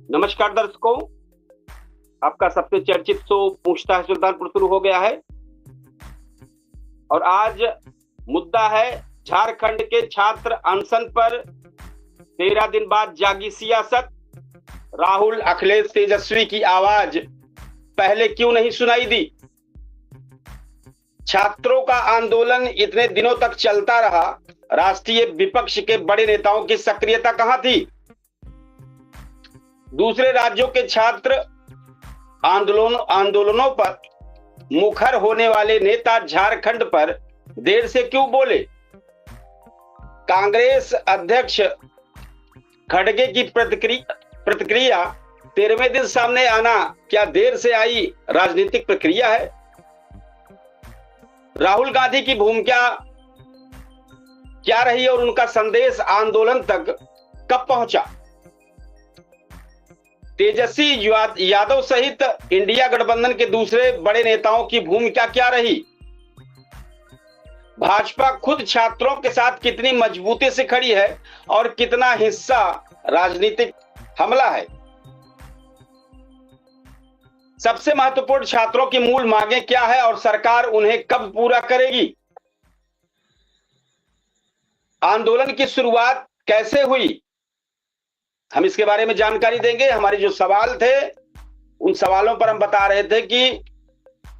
नमस्कार दर्शकों, आपका सबसे चर्चित शो पूछता है सुल्तानपुर शुरू हो गया है और आज मुद्दा है झारखंड के छात्र अनशन पर 13 दिन बाद जागी सियासत। राहुल, अखिलेश, तेजस्वी की आवाज पहले क्यों नहीं सुनाई दी? छात्रों का आंदोलन इतने दिनों तक चलता रहा, राष्ट्रीय विपक्ष के बड़े नेताओं की सक्रियता कहां थी? दूसरे राज्यों के छात्र आंदोलनों पर मुखर होने वाले नेता झारखंड पर देर से क्यों बोले? कांग्रेस अध्यक्ष खड़गे की प्रतिक्रिया 13वें दिन सामने आना क्या देर से आई राजनीतिक प्रक्रिया है? राहुल गांधी की भूमिका क्या रही और उनका संदेश आंदोलन तक कब पहुंचा? तेजस्वी यादव सहित इंडिया गठबंधन के दूसरे बड़े नेताओं की भूमिका क्या रही? भाजपा खुद छात्रों के साथ कितनी मजबूती से खड़ी है और कितना हिस्सा राजनीतिक हमला है? सबसे महत्वपूर्ण, छात्रों की मूल मांगें क्या है और सरकार उन्हें कब पूरा करेगी? आंदोलन की शुरुआत कैसे हुई, हम इसके बारे में जानकारी देंगे। हमारे जो सवाल थे उन सवालों पर हम बता रहे थे कि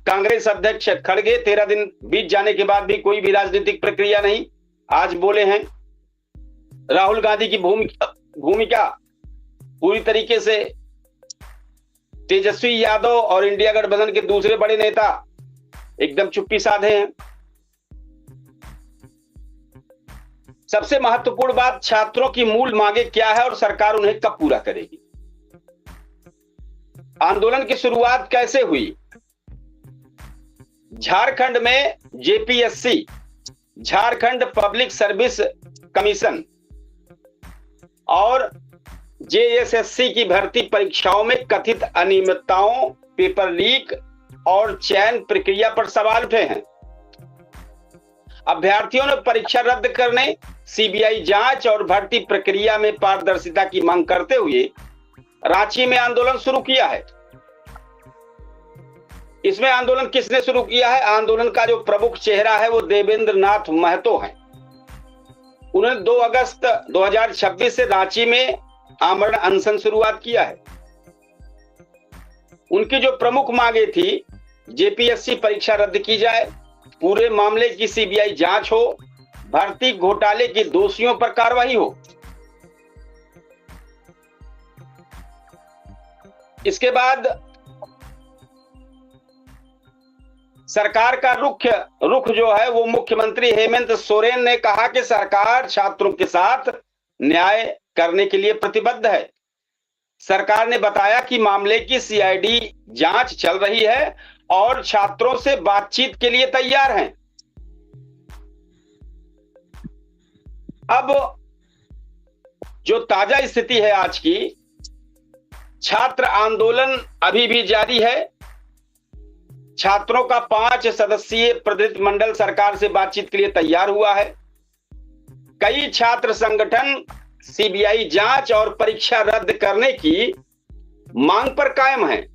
कांग्रेस अध्यक्ष खड़गे 13 दिन बीत जाने के बाद भी कोई भी राजनीतिक प्रक्रिया नहीं, आज बोले हैं। राहुल गांधी की भूमिका पूरी तरीके से तेजस्वी यादव और इंडिया गठबंधन के दूसरे बड़े नेता एकदम चुप्पी साधे हैं। सबसे महत्वपूर्ण बात, छात्रों की मूल मांगे क्या है और सरकार उन्हें कब पूरा करेगी? आंदोलन की शुरुआत कैसे हुई? झारखंड में JPSC, Jharkhand public service commission और जेएसएससी की भर्ती परीक्षाओं में कथित अनियमितताओं, पेपर लीक और चयन प्रक्रिया पर सवाल उठे हैं। अभ्यर्थियों ने परीक्षा रद्द करने, सीबीआई जांच और भर्ती प्रक्रिया में पारदर्शिता की मांग करते हुए रांची में आंदोलन शुरू किया है। इसमें आंदोलन किसने शुरू किया है? आंदोलन का जो प्रमुख चेहरा है वो देवेंद्र नाथ महतो है। उन्होंने 2 अगस्त 2026 से रांची में आमरण अनशन शुरुआत किया है। उनकी जो प्रमुख मांगे थी, जेपीएससी परीक्षा रद्द की जाए, पूरे मामले की सीबीआई जांच हो, भर्ती घोटाले के दोषियों पर कार्रवाई हो। इसके बाद सरकार का रुख जो है वो मुख्यमंत्री हेमंत सोरेन ने कहा कि सरकार छात्रों के साथ न्याय करने के लिए प्रतिबद्ध है। सरकार ने बताया कि मामले की सीआईडी जांच चल रही है और छात्रों से बातचीत के लिए तैयार हैं। अब जो ताजा स्थिति है आज की, छात्र आंदोलन अभी भी जारी है। छात्रों का 5 सदस्यीय प्रतिनिधिमंडल सरकार से बातचीत के लिए तैयार हुआ है। कई छात्र संगठन सीबीआई जांच और परीक्षा रद्द करने की मांग पर कायम हैं।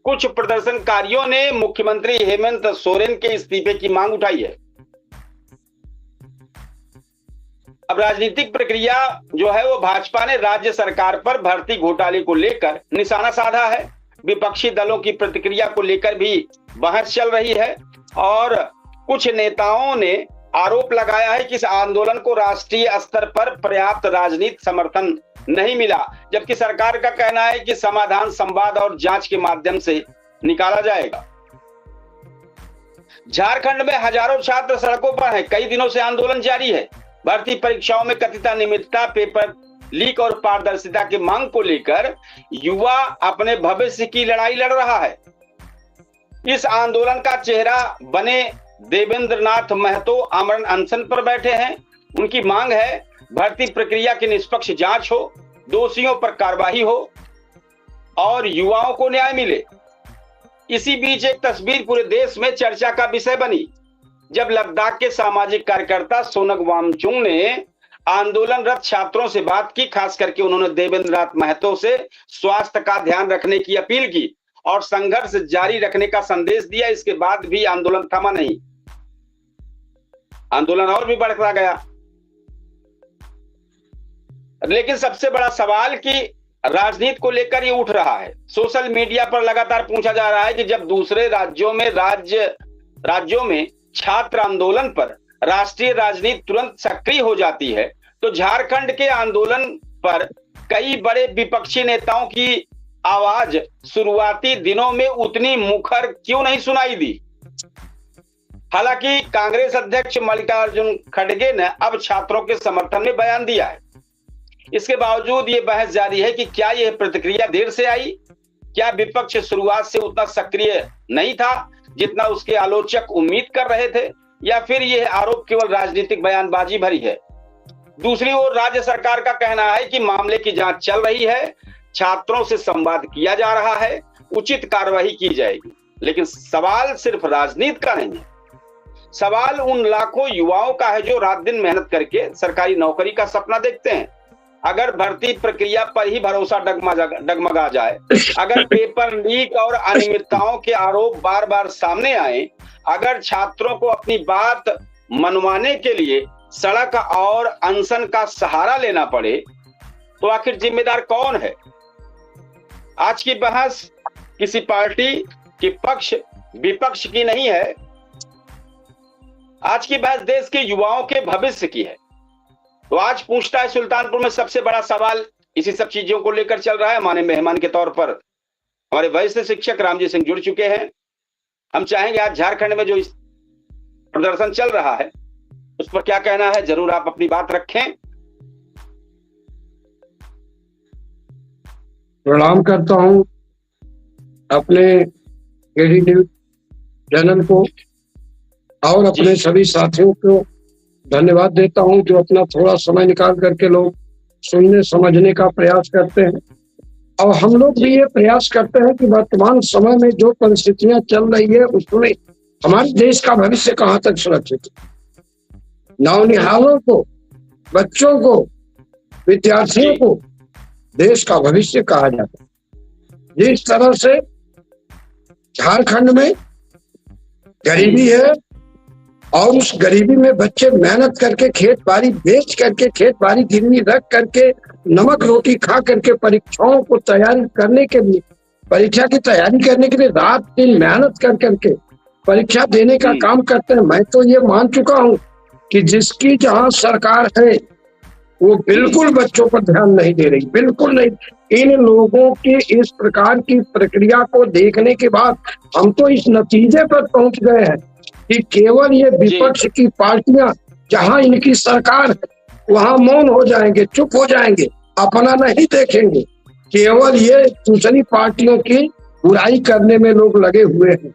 कुछ प्रदर्शनकारियों ने मुख्यमंत्री हेमंत सोरेन के इस्तीफे की मांग उठाई है। अब राजनीतिक प्रक्रिया जो है वो भाजपा ने राज्य सरकार पर भर्ती घोटाले को लेकर निशाना साधा है। विपक्षी दलों की प्रतिक्रिया को लेकर भी बहस चल रही है और कुछ नेताओं ने आरोप लगाया है कि इस आंदोलन को राष्ट्रीय स्तर पर पर्याप्त राजनीतिक समर्थन नहीं मिला, जबकि सरकार का कहना है कि समाधान संवाद और जांच के माध्यम से निकाला जाएगा। झारखंड में हजारों छात्र सड़कों पर हैं। कई दिनों से आंदोलन जारी है। भर्ती परीक्षाओं में कथित अनियमितता, पेपर लीक और पारदर्शिता की मांग को लेकर युवा अपने भविष्य की लड़ाई लड़ रहा है। इस आंदोलन का चेहरा बने देवेंद्र नाथ महतो आमरण अनशन पर बैठे हैं। उनकी मांग है भर्ती प्रक्रिया की निष्पक्ष जांच हो, दोषियों पर कार्रवाई हो और युवाओं को न्याय मिले। इसी बीच एक तस्वीर पूरे देश में चर्चा का विषय बनी, जब लद्दाख के सामाजिक कार्यकर्ता सोनग वांगचुक ने आंदोलनरत छात्रों से बात की, खास करके उन्होंने देवेंद्र नाथ महतो से स्वास्थ्य का ध्यान रखने की अपील की और संघर्ष जारी रखने का संदेश दिया। इसके बाद भी आंदोलन थमा नहीं, आंदोलन और भी बढ़ता गया। लेकिन सबसे बड़ा सवाल कि राजनीति को लेकर ये उठ रहा है, सोशल मीडिया पर लगातार पूछा जा रहा है कि जब दूसरे राज्यों में छात्र आंदोलन पर राष्ट्रीय राजनीति तुरंत सक्रिय हो जाती है, तो झारखंड के आंदोलन पर कई बड़े विपक्षी नेताओं की आवाज शुरुआती दिनों में उतनी मुखर क्यों नहीं सुनाई दी। हालांकि कांग्रेस अध्यक्ष मल्लिकार्जुन खड़गे ने अब छात्रों के समर्थन में बयान दिया है। इसके बावजूद ये बहस जारी है कि क्या यह प्रतिक्रिया देर से आई, क्या विपक्ष शुरुआत से उतना सक्रिय नहीं था जितना उसके आलोचक उम्मीद कर रहे थे, या फिर यह आरोप केवल राजनीतिक बयानबाजी भरी है। दूसरी ओर राज्य सरकार का कहना है कि मामले की जांच चल रही है, छात्रों से संवाद किया जा रहा है, उचित कार्रवाई की जाएगी। लेकिन सवाल सिर्फ राजनीति का नहीं है, सवाल उन लाखों युवाओं का है जो रात दिन मेहनत करके सरकारी नौकरी का सपना देखते हैं। अगर भर्ती प्रक्रिया पर ही भरोसा डगमगा जाए, अगर पेपर लीक और अनियमितताओं के आरोप बार बार सामने आए, अगर छात्रों को अपनी बात मनवाने के लिए सड़क और अनशन का सहारा लेना पड़े, तो आखिर जिम्मेदार कौन है? आज की बहस किसी पार्टी के पक्ष विपक्ष की नहीं है, आज की बहस देश के युवाओं के भविष्य की है। तो आज पूछता है सुल्तानपुर में सबसे बड़ा सवाल इसी सब चीजों को लेकर चल रहा है। हमारे मेहमान के तौर पर हमारे वरिष्ठ शिक्षक रामजी सिंह जुड़ चुके हैं। हम चाहेंगे आज झारखंड में जो इस प्रदर्शन चल रहा है उस पर क्या कहना है, जरूर आप अपनी बात रखें। प्रणाम करता हूं अपने एडी न्यूज चैनल को और अपने सभी साथियों को धन्यवाद देता हूं जो अपना थोड़ा समय निकाल करके लोग सुनने समझने का प्रयास करते हैं। और हम लोग भी ये प्रयास करते हैं कि वर्तमान समय में जो परिस्थितियां चल रही है उसमें हमारे देश का भविष्य कहाँ तक सुरक्षित है। नौनिहालों को, बच्चों को, विद्यार्थियों को देश का भविष्य कहा जाता है। जिस तरह से झारखंड में गरीबी है और उस गरीबी में बच्चे मेहनत करके खेत बाड़ी बेच करके, खेत बाड़ी गिरवी रख करके, नमक रोटी खा करके परीक्षाओं को तैयारी करने के लिए, परीक्षा की तैयारी करने के लिए रात दिन मेहनत कर करके परीक्षा देने का काम करते हैं। मैं तो ये मान चुका हूँ कि जिसकी जहाँ सरकार है वो बिल्कुल बच्चों पर ध्यान नहीं दे रही, बिल्कुल नहीं। इन लोगों की इस प्रकार की प्रक्रिया को देखने के बाद हम तो इस नतीजे पर पहुंच गए हैं कि केवल ये विपक्ष की पार्टियां जहां इनकी सरकार है वहां मौन हो जाएंगे, चुप हो जाएंगे, अपना नहीं देखेंगे। केवल ये दूसरी पार्टियों की बुराई करने में लोग लगे हुए हैं।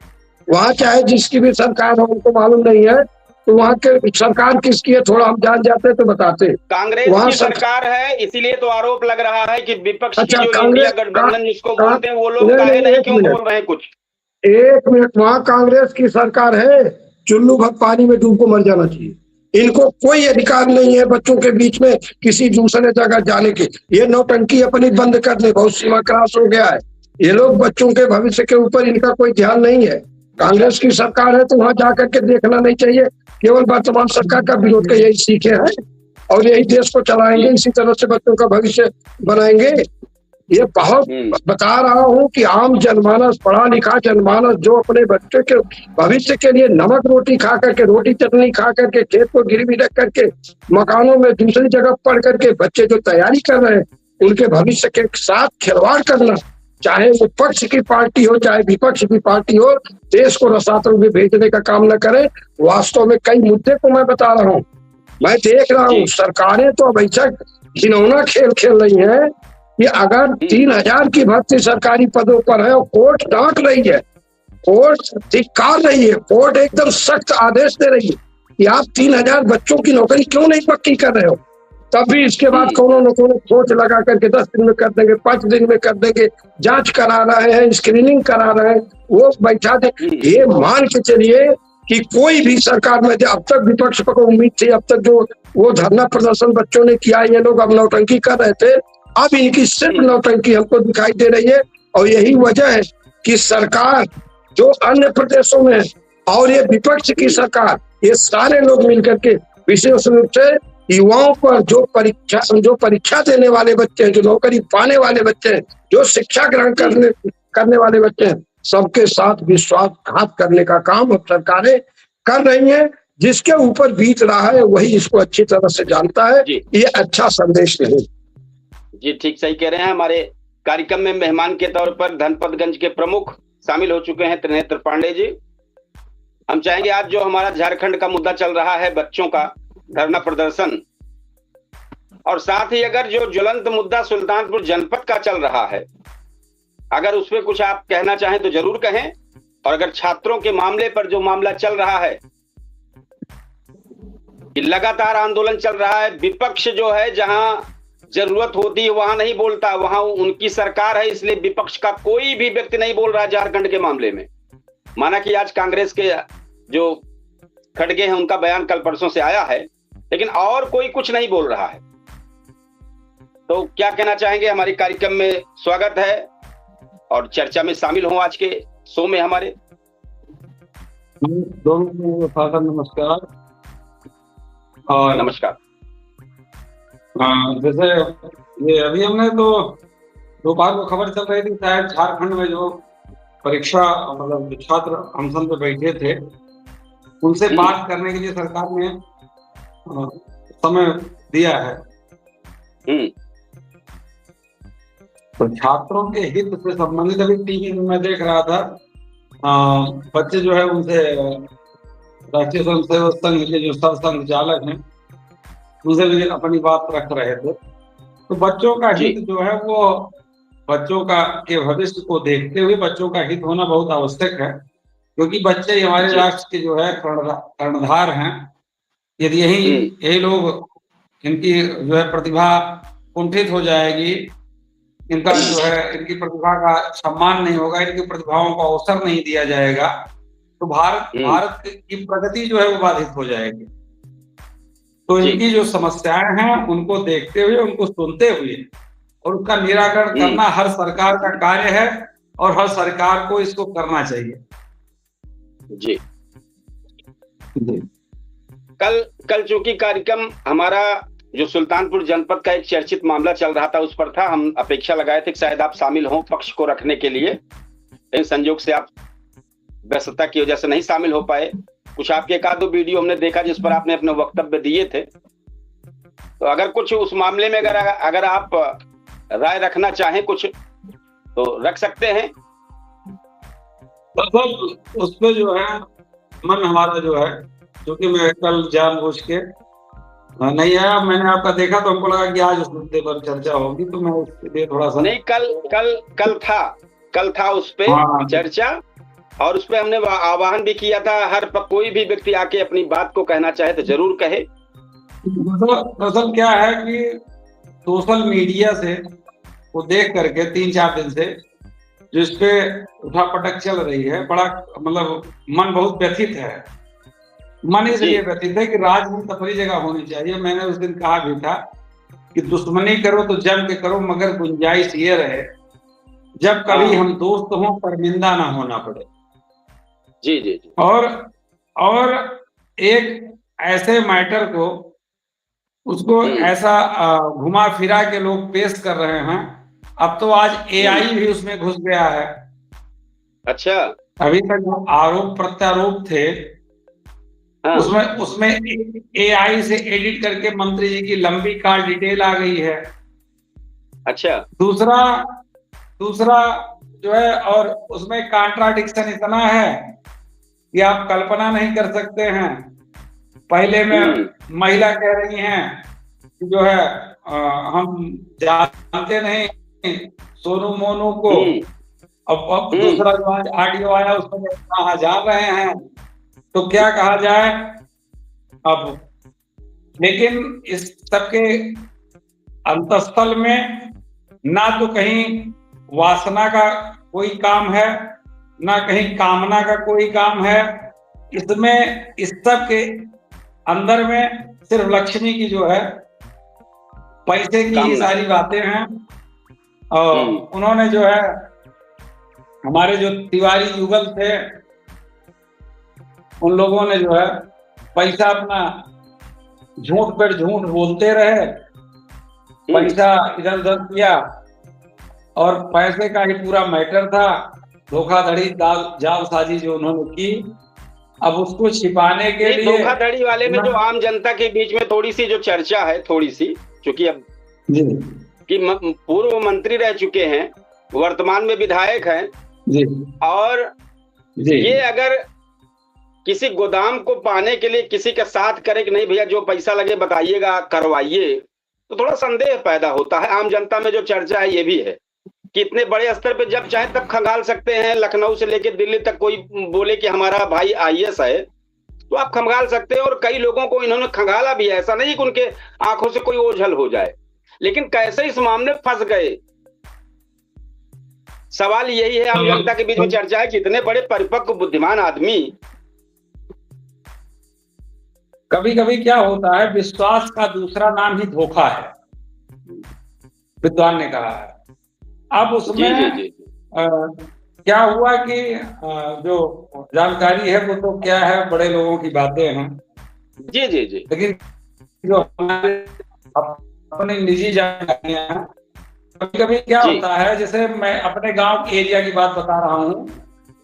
वहां चाहे जिसकी भी सरकार हो, उनको मालूम नहीं है तो वहाँ के सरकार किसकी है थोड़ा हम जान जाते तो बताते। कांग्रेस की सरकार है, इसीलिए तो आरोप लग रहा है कि विपक्ष की जो इंडिया गठबंधन जिसको बोलते हैं वो लोग काहे नहीं क्यों बोल रहे हैं कुछ। एक मिनट, वहाँ कांग्रेस की सरकार है, चुल्लू भर पानी में डूब को मर जाना चाहिए। इनको कोई अधिकार नहीं है बच्चों के बीच में किसी दूसरे जगह जाने के। ये नौटंकी अपनी बंद कर दे, बहुत सीमा क्रॉस हो गया है। ये लोग बच्चों के भविष्य के ऊपर इनका कोई ध्यान नहीं है। कांग्रेस की सरकार है तो वहां जाकर के देखना नहीं चाहिए। केवल वर्तमान सरकार का विरोध का यही सीखे हैं और यही देश को चलाएंगे, इसी तरह से बच्चों का भविष्य बनाएंगे। ये बहुत बता रहा हूँ कि आम जनमानस, पढ़ा लिखा जनमानस जो अपने बच्चों के भविष्य के लिए नमक रोटी खा करके, रोटी चटनी खा करके, खेत को गिरवी रख करके, मकानों में दूसरी जगह पढ़ करके बच्चे जो तैयारी कर रहे हैं, उनके भविष्य के साथ खिलवाड़ करना, चाहे वो पक्ष की पार्टी हो चाहे विपक्ष की पार्टी हो, देश को रसातल में भेजने का काम न करे। वास्तव में कई मुद्दे को मैं बता रहा हूँ, मैं देख रहा हूँ सरकारें तो अब ऐसा घिनौना खेल खेल रही है कि अगर 3000 की भर्ती सरकारी पदों पर है और कोर्ट डांट रही है, कोर्ट धिक्कार रही है, कोर्ट एकदम सख्त आदेश दे रही है कि आप 3000 बच्चों की नौकरी क्यों नहीं पक्की कर रहे हो, तब भी इसके बाद कोनो न कोनो सोच लगा करके 10 दिन में कर देंगे, 5 दिन में कर देंगे, जांच करा रहे हैं, स्क्रीनिंग करा रहे हैं, वो बैठा दे। ये मान के चलिए कि कोई भी सरकार में अब तक विपक्ष को उम्मीद थी, अब तक जो वो धरना प्रदर्शन बच्चों ने किया, ये लोग अब नौटंकी कर रहे थे, अब इनकी सिर्फ नौटंकी हमको दिखाई दे रही है। और यही वजह है कि सरकार जो अन्य प्रदेशों में और ये विपक्ष की सरकार, ये सारे लोग मिलकर के विशेष रूप से युवाओं पर जो परीक्षा देने वाले बच्चे हैं, जो नौकरी पाने वाले बच्चे हैं, जो शिक्षा ग्रहण करने वाले बच्चे हैं, सबके साथ विश्वासघात करने का काम अब सरकारें कर रही हैं। जिसके ऊपर बीत रहा है वही इसको अच्छी तरह से जानता है। ये अच्छा संदेश नहीं। जी ठीक सही कह रहे हैं। हमारे कार्यक्रम में मेहमान के तौर पर धनपतगंज के प्रमुख शामिल हो चुके हैं त्रिनेत्र पांडे जी। हम चाहेंगे आज जो हमारा झारखंड का मुद्दा चल रहा है, बच्चों का धरना प्रदर्शन, और साथ ही अगर जो ज्वलंत मुद्दा सुल्तानपुर जनपद का चल रहा है, अगर उस पर कुछ आप कहना चाहें तो जरूर कहें। और अगर छात्रों के मामले पर जो मामला चल रहा है कि लगातार आंदोलन चल रहा है, विपक्ष जो है जहां जरूरत होती है वहां नहीं बोलता, वहां उनकी सरकार है, इसलिए विपक्ष का कोई भी व्यक्ति नहीं बोल रहा है झारखंड के मामले में। माना कि आज कांग्रेस के जो खड़गे हैं उनका बयान कल परसों से आया है, लेकिन और कोई कुछ नहीं बोल रहा है। तो क्या कहना चाहेंगे? हमारे कार्यक्रम में स्वागत है और चर्चा में शामिल हो आज के शो में हमारे। दोनों को नमस्कार। और नमस्कार। जैसे ये अभी हमने तो दोपहर को खबर चल रही थी, शायद झारखंड में जो परीक्षा मतलब जो छात्र अनशन पे बैठे थे उनसे बात करने के लिए सरकार ने समय दिया है। तो छात्रों के हित से संबंधित अभी टीवी में मैं देख रहा था, बच्चे जो है उनसे राष्ट्रीय स्वयंसेवक संघ के जो संचालक हैं उनसे भी अपनी बात रख रहे थे। तो बच्चों का हित जो है वो बच्चों का के भविष्य को देखते हुए बच्चों का हित होना बहुत आवश्यक है, क्योंकि बच्चे हमारे राष्ट्र के जो है कर्णधार हैं। यदि यही लोग इनकी जो है प्रतिभा कुंठित हो जाएगी, इनका जो है इनकी प्रतिभा का सम्मान नहीं होगा, इनकी प्रतिभाओं को अवसर नहीं दिया जाएगा, तो भारत की प्रगति जो है वो बाधित हो जाएगी। तो इनकी जो समस्याएं हैं उनको देखते हुए, उनको सुनते हुए और उसका निराकरण करना हर सरकार का कार्य है और हर सरकार को इसको करना चाहिए। जी कल चूंकि कार्यक्रम हमारा जो सुल्तानपुर जनपद का एक चर्चित मामला चल रहा था उस पर था, हम अपेक्षा लगाए थे कि शायद आप शामिल हों पक्ष को रखने के लिए, लेकिन संयोग से आप व्यस्तता की वजह से नहीं शामिल हो पाए। कुछ आपके एक आध दो वीडियो हमने देखा जिस पर आपने अपने वक्तव्य दिए थे। तो अगर कुछ उस मामले में अगर आप राय रखना चाहें कुछ तो रख सकते हैं। उस पर जो है मन हमारा जो है, क्योंकि मैं कल जानबूझ के नहीं आया, मैंने आपका देखा तो हमको लगा कि आज उस मुद्दे पर चर्चा होगी, तो मैं उसके लिए थोड़ा सा नहीं कल था उस पे चर्चा, और उस पे हमने आह्वान भी किया था हर कोई भी व्यक्ति आके अपनी बात को कहना चाहे तो जरूर कहे। दरअसल क्या है कि सोशल मीडिया से वो देख करके 3-4 दिन से जो इस पे उठापटक चल रही है, बड़ा मतलब मन बहुत व्यथित है। मन इसलिए व्यथित है कि राजनीति अपनी जगह होनी चाहिए। मैंने उस दिन कहा भी था कि दुश्मनी करो तो जम के करो, मगर गुंजाइश ये रहे जब कभी हम दोस्त हों शर्मिंदा ना होना पड़े। जी। और एक ऐसे मैटर को उसको ऐसा घुमा फिरा के लोग पेश कर रहे हैं। अब तो आज एआई भी उसमें घुस गया है। अच्छा, अभी तक जो आरोप प्रत्यारोप थे उसमें एआई से एडिट करके मंत्री जी की लंबी कार डिटेल आ गई है। अच्छा, दूसरा जो है, और उसमें कॉन्ट्राडिक्शन इतना है कि आप कल्पना नहीं कर सकते हैं। पहले में महिला कह रही हैं कि जो है हम जानते नहीं सोनू मोनू को। अब दूसरा जो आज ऑडियो आया उसमें कहा जा रहे हैं, तो क्या कहा जाए अब। लेकिन इस सबके अंतस्थल में ना तो कहीं वासना का कोई काम है, ना कहीं कामना का कोई काम है, इसमें इस सब के अंदर में सिर्फ लक्ष्मी की जो है पैसे की ही सारी बातें हैं। और उन्होंने जो है हमारे जो तिवारी युगल थे उन लोगों ने जो है पैसा अपना झूठ पर झूठ बोलते रहे, पैसा इधर उधर किया और पैसे का ही पूरा मैटर था। धोखाधड़ी जालसाजी जो उन्होंने की, अब उसको छिपाने के लिए धोखाधड़ी वाले में जो आम जनता के बीच में थोड़ी सी जो चर्चा है, थोड़ी सी, क्योंकि अब कि पूर्व मंत्री रह चुके हैं, वर्तमान में विधायक हैं जी, और ये अगर किसी गोदाम को पाने के लिए किसी के साथ करे कि नहीं भैया जो पैसा लगे बताइएगा करवाइए, तो थोड़ा संदेह पैदा होता है। आम जनता में जो चर्चा है ये भी है कि इतने बड़े स्तर पे जब चाहे तब खंगाल सकते हैं। लखनऊ से लेकर दिल्ली तक कोई बोले कि हमारा भाई आईएएस है तो आप खंगाल सकते हैं, और कई लोगों को इन्होंने खंगाला भी है। ऐसा नहीं कि उनके आंखों से कोई ओझल हो जाए, लेकिन कैसे इस मामले में फंस गए, सवाल यही है। आम जनता के बीच में चर्चा है कि इतने बड़े परिपक्व बुद्धिमान आदमी, कभी कभी क्या होता है, विश्वास का दूसरा नाम ही धोखा है, विद्वान ने कहा है। अब उसमें क्या हुआ कि जो जानकारी है वो तो क्या है, बड़े लोगों की बातें हैं जी जी जी, लेकिन जो हमारे अपनी निजी जानकारियां हैं, कभी कभी क्या होता है, जैसे मैं अपने गांव एरिया की बात बता रहा हूँ।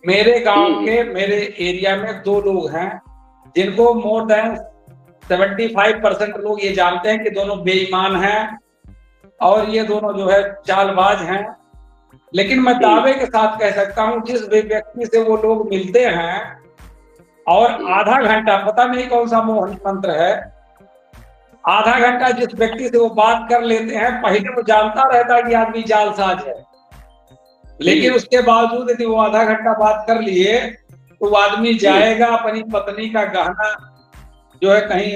मेरे गांव के मेरे एरिया में 2 लोग हैं जिनको मोर देन 75% लोग ये जानते हैं कि दोनों बेईमान हैं और ये दोनों जो है चालबाज हैं। लेकिन मैं दावे के साथ कह सकता हूं, जिस व्यक्ति से वो लोग मिलते हैं और आधा घंटा, पता नहीं कौन सा मोहन मंत्र है, आधा घंटा जिस व्यक्ति से वो बात कर लेते हैं, पहले वो जानता रहता है कि आदमी जालसाज है, लेकिन उसके बावजूद यदि वो आधा घंटा बात कर लिए तो वो आदमी जाएगा अपनी पत्नी का गहना जो है कहीं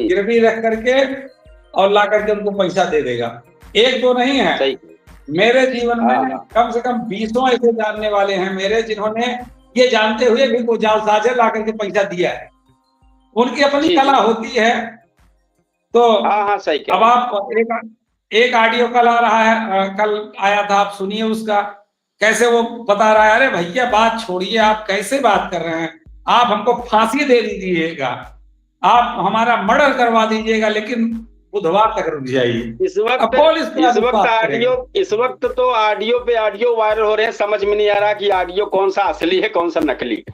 गिरवी रख करके और ला करके उनको पैसा दे देगा। 1-2 नहीं है, मेरे जीवन में कम से कम 20 ऐसे जानने वाले हैं मेरे, जिन्होंने ये जानते हुए भी वो जालसाज है ला करके पैसा दिया है। उनकी अपनी कला होती है। तो अब आप एक ऑडियो कल आ रहा है, कल आया था, आप सुनिए उसका, कैसे वो बता रहा है, अरे भैया बात छोड़िए, आप कैसे बात कर रहे हैं, आप हमको फांसी दे दीजिएगा, आप हमारा मर्डर करवा दीजिएगा, लेकिन बुधवार तक रुक जाइए। इस वक्त तो ऑडियो पे ऑडियो वायरल हो रहे हैं, समझ में नहीं आ रहा कि ऑडियो कौन सा असली है कौन सा नकली है।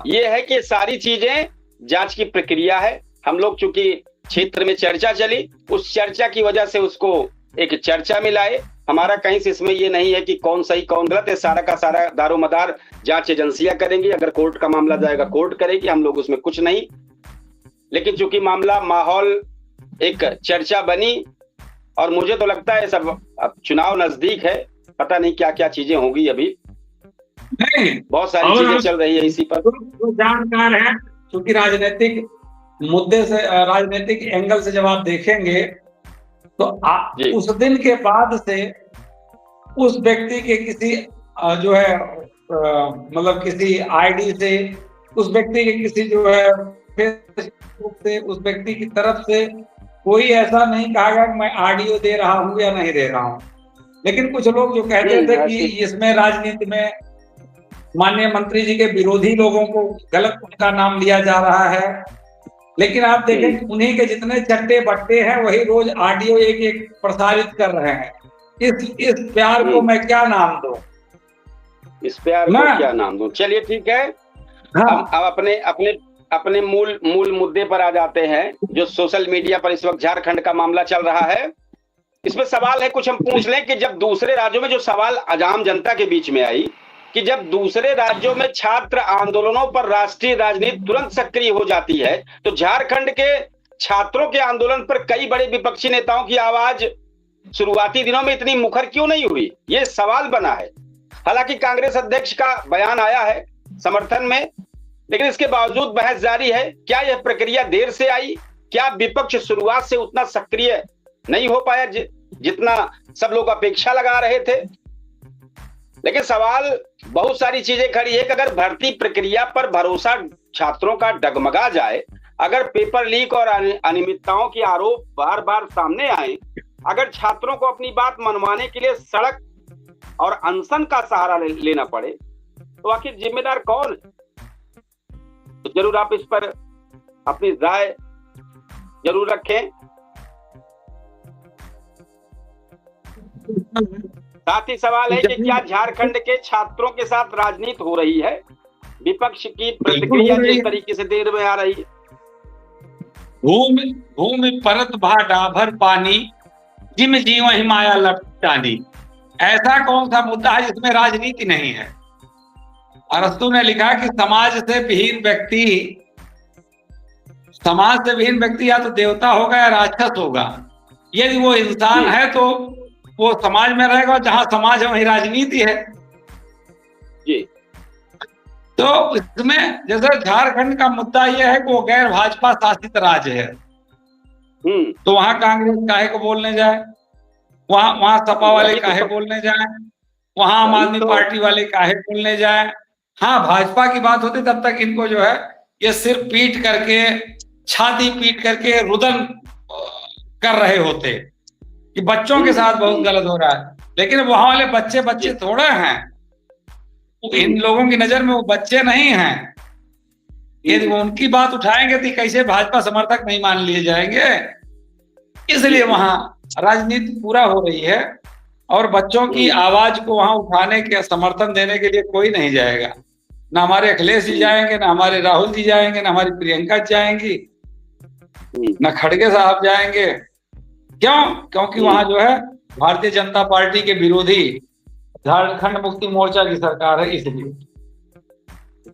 ये है कि सारी चीजें जांच की प्रक्रिया है। हम लोग चूंकि क्षेत्र में चर्चा चली, उस चर्चा की वजह से उसको एक चर्चा मिलाए। हमारा कहीं से इसमें ये नहीं है कि कौन सही कौन गलत है, सारा का सारा दारोमदार जांच एजेंसियां करेंगी। अगर कोर्ट का मामला जाएगा कोर्ट करेगी, हम लोग उसमें कुछ नहीं। लेकिन चूंकि मामला माहौल एक चर्चा बनी, और मुझे तो लगता है सब अब चुनाव नजदीक है, पता नहीं क्या क्या चीजें होंगी। अभी नहीं, बहुत सारी चीजें चल रही है इसी पर। तो जानकार है, क्योंकि राजनीतिक मुद्दे से, राजनीतिक एंगल से जब आप देखेंगे तो उस दिन के बाद से उस व्यक्ति के किसी जो है मतलब किसी आईडी से, उस व्यक्ति के किसी जो है फेसबुक से, उस व्यक्ति की तरफ से कोई ऐसा नहीं कहा कि मैं ऑडियो दे रहा हूं या नहीं दे रहा हूं। लेकिन कुछ लोग जो कहते थे कि इसमें राजनीति में माननीय मंत्री जी के विरोधी लोगों को गलत उनका नाम लिया जा रहा है, लेकिन आप देखें उन्हीं के जितने चट्टे बट्टे हैं वही रोज ऑडियो एक एक प्रसारित कर रहे हैं। इस प्यार को मैं क्या नाम दूं, इस प्यार को क्या नाम दूं? चलिए ठीक है, अब अपने मूल मुद्दे पर आ जाते हैं। जो सोशल मीडिया पर इस वक्त झारखंड का मामला चल रहा है, इसमें सवाल है कुछ हम पूछ लें कि जब दूसरे राज्यों में जो सवाल आम जनता के बीच में आई कि जब दूसरे राज्यों में छात्र आंदोलनों पर राष्ट्रीय राजनीति तुरंत सक्रिय हो जाती है, तो झारखंड के छात्रों के आंदोलन पर कई बड़े विपक्षी नेताओं की आवाज शुरुआती दिनों में इतनी मुखर क्यों नहीं हुई, ये सवाल बना है। हालांकि कांग्रेस अध्यक्ष का बयान आया है समर्थन में, लेकिन इसके बावजूद बहस जारी है। क्या यह प्रक्रिया देर से आई? क्या विपक्ष शुरुआत से उतना सक्रिय नहीं हो पाया जितना सब लोग अपेक्षा लगा रहे थे? लेकिन सवाल बहुत सारी चीजें खड़ी है कि अगर भर्ती प्रक्रिया पर भरोसा छात्रों का डगमगा जाए, अगर पेपर लीक और अनियमितताओं के आरोप बार बार सामने आए, अगर छात्रों को अपनी बात मनवाने के लिए सड़क और अनशन का सहारा लेना पड़े, तो आखिर जिम्मेदार कौन है? तो जरूर आप इस पर अपनी राय जरूर रखें। साथ ही सवाल है कि क्या झारखंड के छात्रों के साथ राजनीति हो रही है? विपक्ष की प्रतिक्रिया जिस तरीके से देर में आ रही है। भूमि परत भा डाभर पानी, जिम जीव ही माया लपटानी। ऐसा कौन सा मुद्दा है जिसमें राजनीति नहीं है? अरस्तु ने लिखा कि समाज से विहीन व्यक्ति या तो देवता होगा या राक्षस होगा। यदि वो इंसान है तो वो समाज में रहेगा, जहां समाज है वहीं राजनीति है जी। तो इसमें जैसे झारखंड का मुद्दा यह है कि वो गैर भाजपा शासित राज्य है, तो वहां कांग्रेस काहे को बोलने जाए, वहां सपा वाले काहे बोलने जाए, वहां आम आदमी पार्टी वाले काहे बोलने जाए। हाँ, भाजपा की बात होती तब तक इनको जो है ये सिर्फ पीट करके, छाती पीट करके रुदन कर रहे होते कि बच्चों के साथ बहुत गलत हो रहा है। लेकिन वहां वाले बच्चे थोड़े हैं, इन लोगों की नजर में वो बच्चे नहीं हैं। यदि वो उनकी बात उठाएंगे तो कैसे भाजपा समर्थक नहीं मान लिए जाएंगे। इसलिए वहां राजनीति पूरा हो रही है और बच्चों की आवाज को वहां उठाने के, समर्थन देने के लिए कोई नहीं जाएगा। ना हमारे अखिलेश जी जाएंगे, ना हमारे राहुल जी जाएंगे, ना हमारी प्रियंका जाएंगी, ना खड़गे साहब जाएंगे। क्यों? क्योंकि वहां जो है भारतीय जनता पार्टी के विरोधी झारखंड मुक्ति मोर्चा की सरकार है, इसलिए।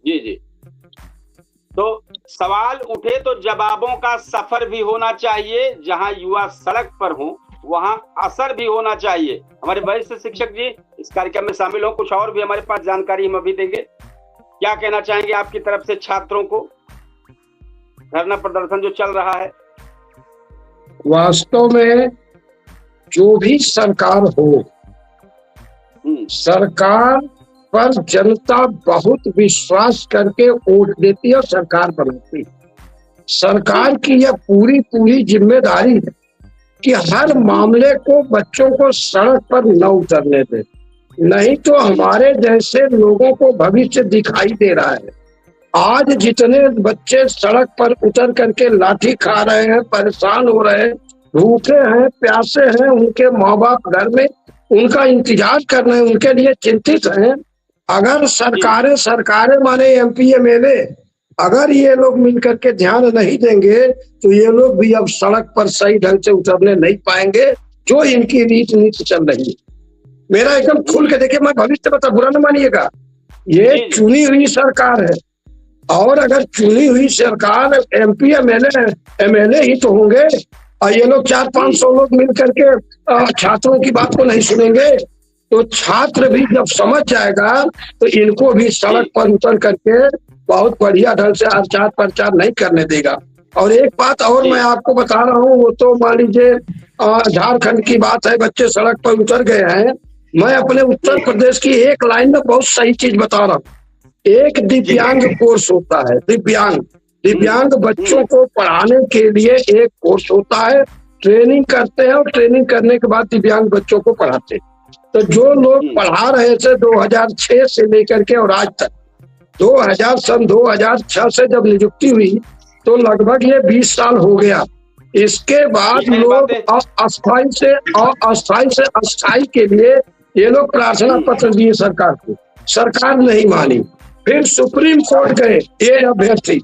जी। तो सवाल उठे तो जवाबों का सफर भी होना चाहिए। जहां युवा सड़क पर हो वहां असर भी होना चाहिए। हमारे वरिष्ठ शिक्षक जी इस कार्यक्रम में शामिल हो, कुछ और भी हमारे पास जानकारी हम अभी देंगे। क्या कहना चाहेंगे आपकी तरफ से छात्रों को, धरना प्रदर्शन जो चल रहा है? वास्तव में जो भी सरकार हो, सरकार पर जनता बहुत विश्वास करके वोट देती है और सरकार बनाती है। सरकार की यह पूरी जिम्मेदारी है कि हर मामले को बच्चों को सड़क पर न उतरने दे, नहीं तो हमारे जैसे लोगों को भविष्य दिखाई दे रहा है। आज जितने बच्चे सड़क पर उतर करके लाठी खा रहे हैं, परेशान हो रहे हैं, भूखे हैं, प्यासे हैं, उनके माँ बाप घर में उनका इंतजार कर रहे हैं, उनके लिए चिंतित हैं। अगर सरकारें माने MP MLA, अगर ये लोग मिलकर के ध्यान नहीं देंगे तो ये लोग भी अब सड़क पर सही ढंग से उतरने नहीं पाएंगे, जो इनकी नीति चल रही है। मेरा एकदम खुल के देखिए, मैं भविष्य बता, बुरा न मानिएगा, ये चुनी हुई सरकार है और अगर चुनी हुई सरकार MP MLA ही तो होंगे, और ये लोग 400-500 लोग मिल करके छात्रों की बात को नहीं सुनेंगे, तो छात्र भी जब समझ जाएगा तो इनको भी सड़क पर उतर करके बहुत बढ़िया ढंग से आचार प्रचार नहीं करने देगा। और एक बात और मैं आपको बता रहा हूँ, वो तो मान लीजिए झारखंड की बात है, बच्चे सड़क पर उतर गए हैं। मैं अपने उत्तर प्रदेश की एक लाइन में बहुत सही चीज बता रहा हूँ। एक दिव्यांग कोर्स होता है, दिव्यांग बच्चों को पढ़ाने के लिए एक कोर्स होता है, ट्रेनिंग करते हैं और ट्रेनिंग करने के बाद दिव्यांग बच्चों को पढ़ाते हैं। तो जो लोग पढ़ा रहे थे 2006 से लेकर के और आज तक, सन 2006 से जब नियुक्ति हुई तो लगभग ये 20 साल हो गया। इसके बाद लोग अस्थाई से अस्थाई के लिए ये लोग प्रार्थना पत्र दिए सरकार को, सरकार नहीं मानी। फिर सुप्रीम कोर्ट गए ये अभ्यर्थी,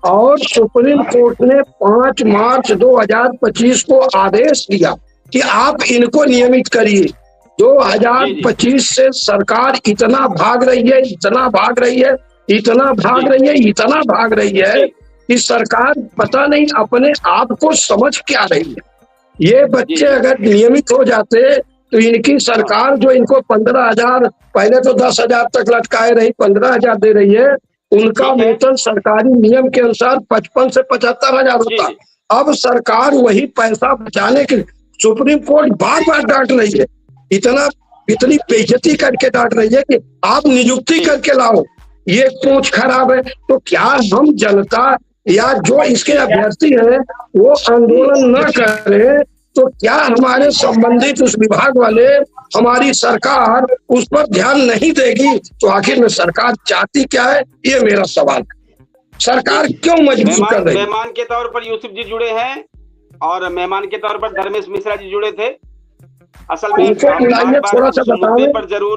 और सुप्रीम कोर्ट ने 5 मार्च 2025 को आदेश दिया कि आप इनको नियमित करिए। 2025 से सरकार इतना भाग रही है कि सरकार पता नहीं अपने आप को समझ क्या रही है। ये बच्चे अगर नियमित हो जाते तो इनकी सरकार जो इनको 15,000, पहले तो 10,000 तक लटकाए रही, 15,000 दे रही है। उनका वेतन सरकारी नियम के अनुसार 55 से 75,000 होता। अब सरकार वही पैसा बचाने के सुप्रीम कोर्ट बार बार डांट रही है, इतना इतनी बेइज्जती करके डांट रही है कि आप नियुक्ति करके लाओ, ये सोच खराब है। तो क्या हम जनता या जो इसके अभ्यर्थी हैं वो आंदोलन न करें तो क्या हमारे संबंधित उस विभाग वाले, हमारी सरकार उस पर ध्यान नहीं देगी? तो आखिर में सरकार चाहती क्या है, ये मेरा सवाल है। सरकार क्यों मजबूर कर रही है? मेहमान के तौर पर यूसुफ जी जुड़े हैं और मेहमान के तौर पर धर्मेश मिश्रा जी जुड़े थे। असल में थोड़ा सा बताओ,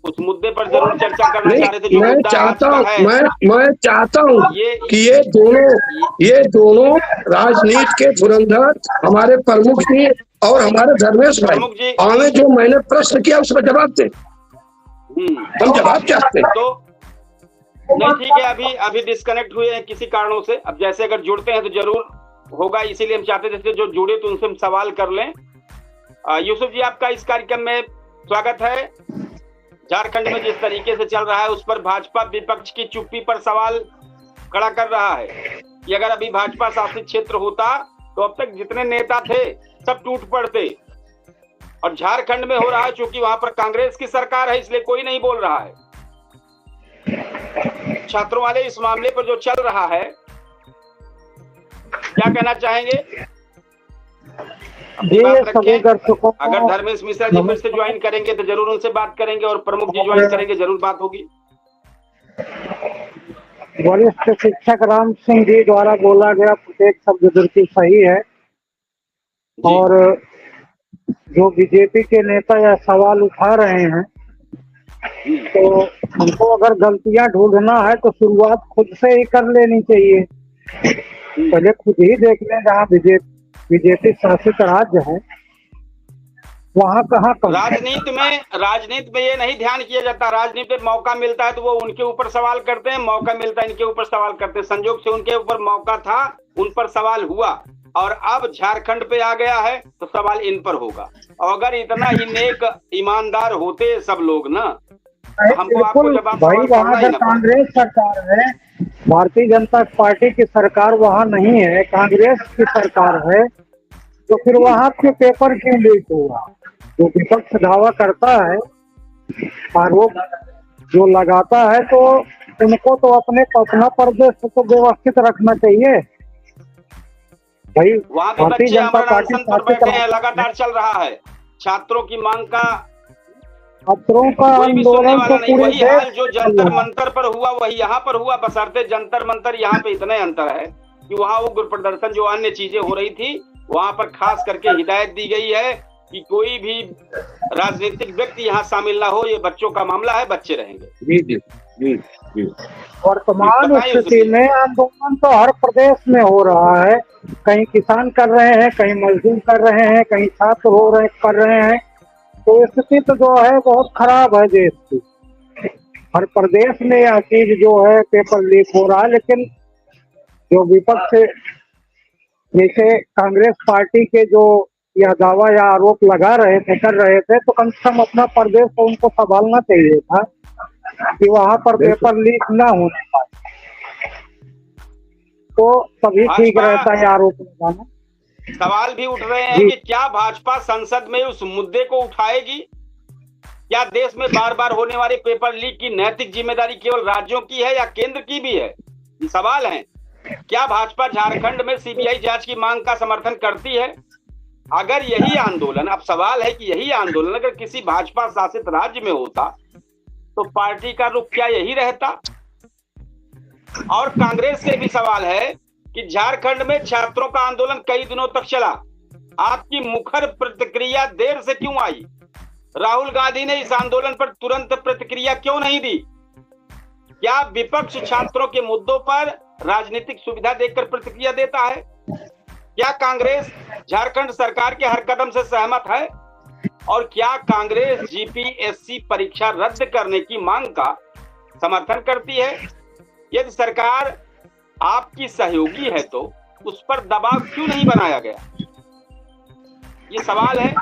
उस मुद्दे पर जरूर चर्चा करना चाह रहे थे। मैं चाहता हूँ कि ये दोनों राजनीति के धुरंधर हमारे प्रमुख जी और हमारे धर्मेश भाई हमें जो मैंने प्रश्न किया उसका जवाब दे, हम जवाब चाहते हैं। तो नहीं, ठीक है, अभी डिस्कनेक्ट हुए हैं किसी कारणों से। अब जैसे अगर जुड़ते हैं तो जरूर होगा, इसीलिए हम चाहते थे जो जुड़े तो उनसे हम सवाल कर लें। यूसुफ जी, आपका इस कार्यक्रम में स्वागत है। झारखंड में जिस तरीके से चल रहा है उस पर भाजपा विपक्ष की चुप्पी पर सवाल खड़ा कर रहा है कि अगर अभी भाजपा शासित क्षेत्र होता तो अब तक जितने नेता थे सब टूट पड़ते, और झारखंड में हो रहा है चूंकि वहां पर कांग्रेस की सरकार है इसलिए कोई नहीं बोल रहा है। छात्रों वाले इस मामले पर जो चल रहा है क्या कहना चाहेंगे? अगर धर्मेश मिश्रा जी फिर से ज्वाइन करेंगे तो जरूर उनसे बात करेंगे और प्रमुख जी ज्वाइन करेंगे, जरूर बात होगी। वरिष्ठ शिक्षक राम सिंह जी द्वारा बोला गया प्रत्येक शब्द बिल्कुल सही है, और जो बीजेपी के नेता यह सवाल उठा रहे हैं तो उनको अगर गलतियां ढूंढना है तो शुरुआत खुद से ही कर लेनी चाहिए। पहले खुद ही देख लें, जहाँ बीजेपी शासित राज्य है वहाँ कहाँ कम। राजनीति में ये नहीं ध्यान किया जाता। राजनीति में मौका मिलता है तो वो उनके ऊपर सवाल करते हैं, मौका मिलता है इनके ऊपर सवाल करते हैं। संजोग से उनके ऊपर मौका था, उन पर सवाल हुआ, और अब झारखंड पे आ गया है तो सवाल इन पर होगा। और अगर इतना ही नेक ईमानदार होते सब लोग ना, तो हमको आपको जवाब भाई वहाँ पर कांग्रेस सरकार है, भारतीय जनता पार्टी की सरकार वहाँ नहीं है, कांग्रेस की सरकार है, तो फिर वहाँ के पेपर क्यों लीक हुआ? जो विपक्ष दावा करता है, आरोप जो लगाता है, तो उनको तो अपना प्रदेश तो व्यवस्थित रखना चाहिए। भाई भारतीय जनता पार्टी लगातार चल रहा है, छात्रों की मांग का छात्रों का आंदोलन तो पूरे वही हाल जो जंतर मंतर पर हुआ वही यहाँ पर हुआ, बशर्ते जंतर मंतर यहाँ पे इतने अंतर है कि वहाँ उग्र प्रदर्शन जो अन्य चीजें हो रही थी वहाँ पर खास करके हिदायत दी गई है कि कोई भी राजनीतिक व्यक्ति यहाँ शामिल ना हो, ये बच्चों का मामला है, बच्चे रहेंगे। जी जी जी जी। वर्तमान स्थिति में आंदोलन तो हर प्रदेश में हो रहा है, कहीं किसान कर रहे हैं, कहीं मजदूर कर रहे हैं, कहीं छात्र कर रहे हैं, तो स्थिति तो जो है बहुत खराब है देश की। हर प्रदेश में यह चीज जो है पेपर लीक हो रहा है, लेकिन जो विपक्ष जैसे कांग्रेस पार्टी के जो यह दावा या आरोप लगा रहे थे, कर रहे थे, तो कम से कम अपना प्रदेश को उनको संभालना चाहिए था कि वहां पर पेपर लीक ना होने पाए, तो तभी ठीक रहता है आरोप लगाना। सवाल भी उठ रहे हैं कि क्या भाजपा संसद में उस मुद्दे को उठाएगी? क्या देश में बार बार होने वाले पेपर लीक की नैतिक जिम्मेदारी केवल राज्यों की है या केंद्र की भी है? ये सवाल है। क्या भाजपा झारखंड में सीबीआई जांच की मांग का समर्थन करती है? अगर यही आंदोलन, अब सवाल है कि यही आंदोलन अगर किसी भाजपा शासित राज्य में होता तो पार्टी का रुख क्या यही रहता? और कांग्रेस से भी सवाल है कि झारखंड में छात्रों का आंदोलन कई दिनों तक चला, आपकी मुखर प्रतिक्रिया देर से क्यों आई? राहुल गांधी ने इस आंदोलन पर तुरंत प्रतिक्रिया क्यों नहीं दी? क्या विपक्ष छात्रों के मुद्दों पर राजनीतिक सुविधा देकर प्रतिक्रिया देता है? क्या कांग्रेस झारखंड सरकार के हर कदम से सहमत है? और क्या कांग्रेस जीपीएससी परीक्षा रद्द करने की मांग का समर्थन करती है? यदि सरकार आपकी सहयोगी है तो उस पर दबाव क्यों नहीं बनाया गया? ये सवाल है।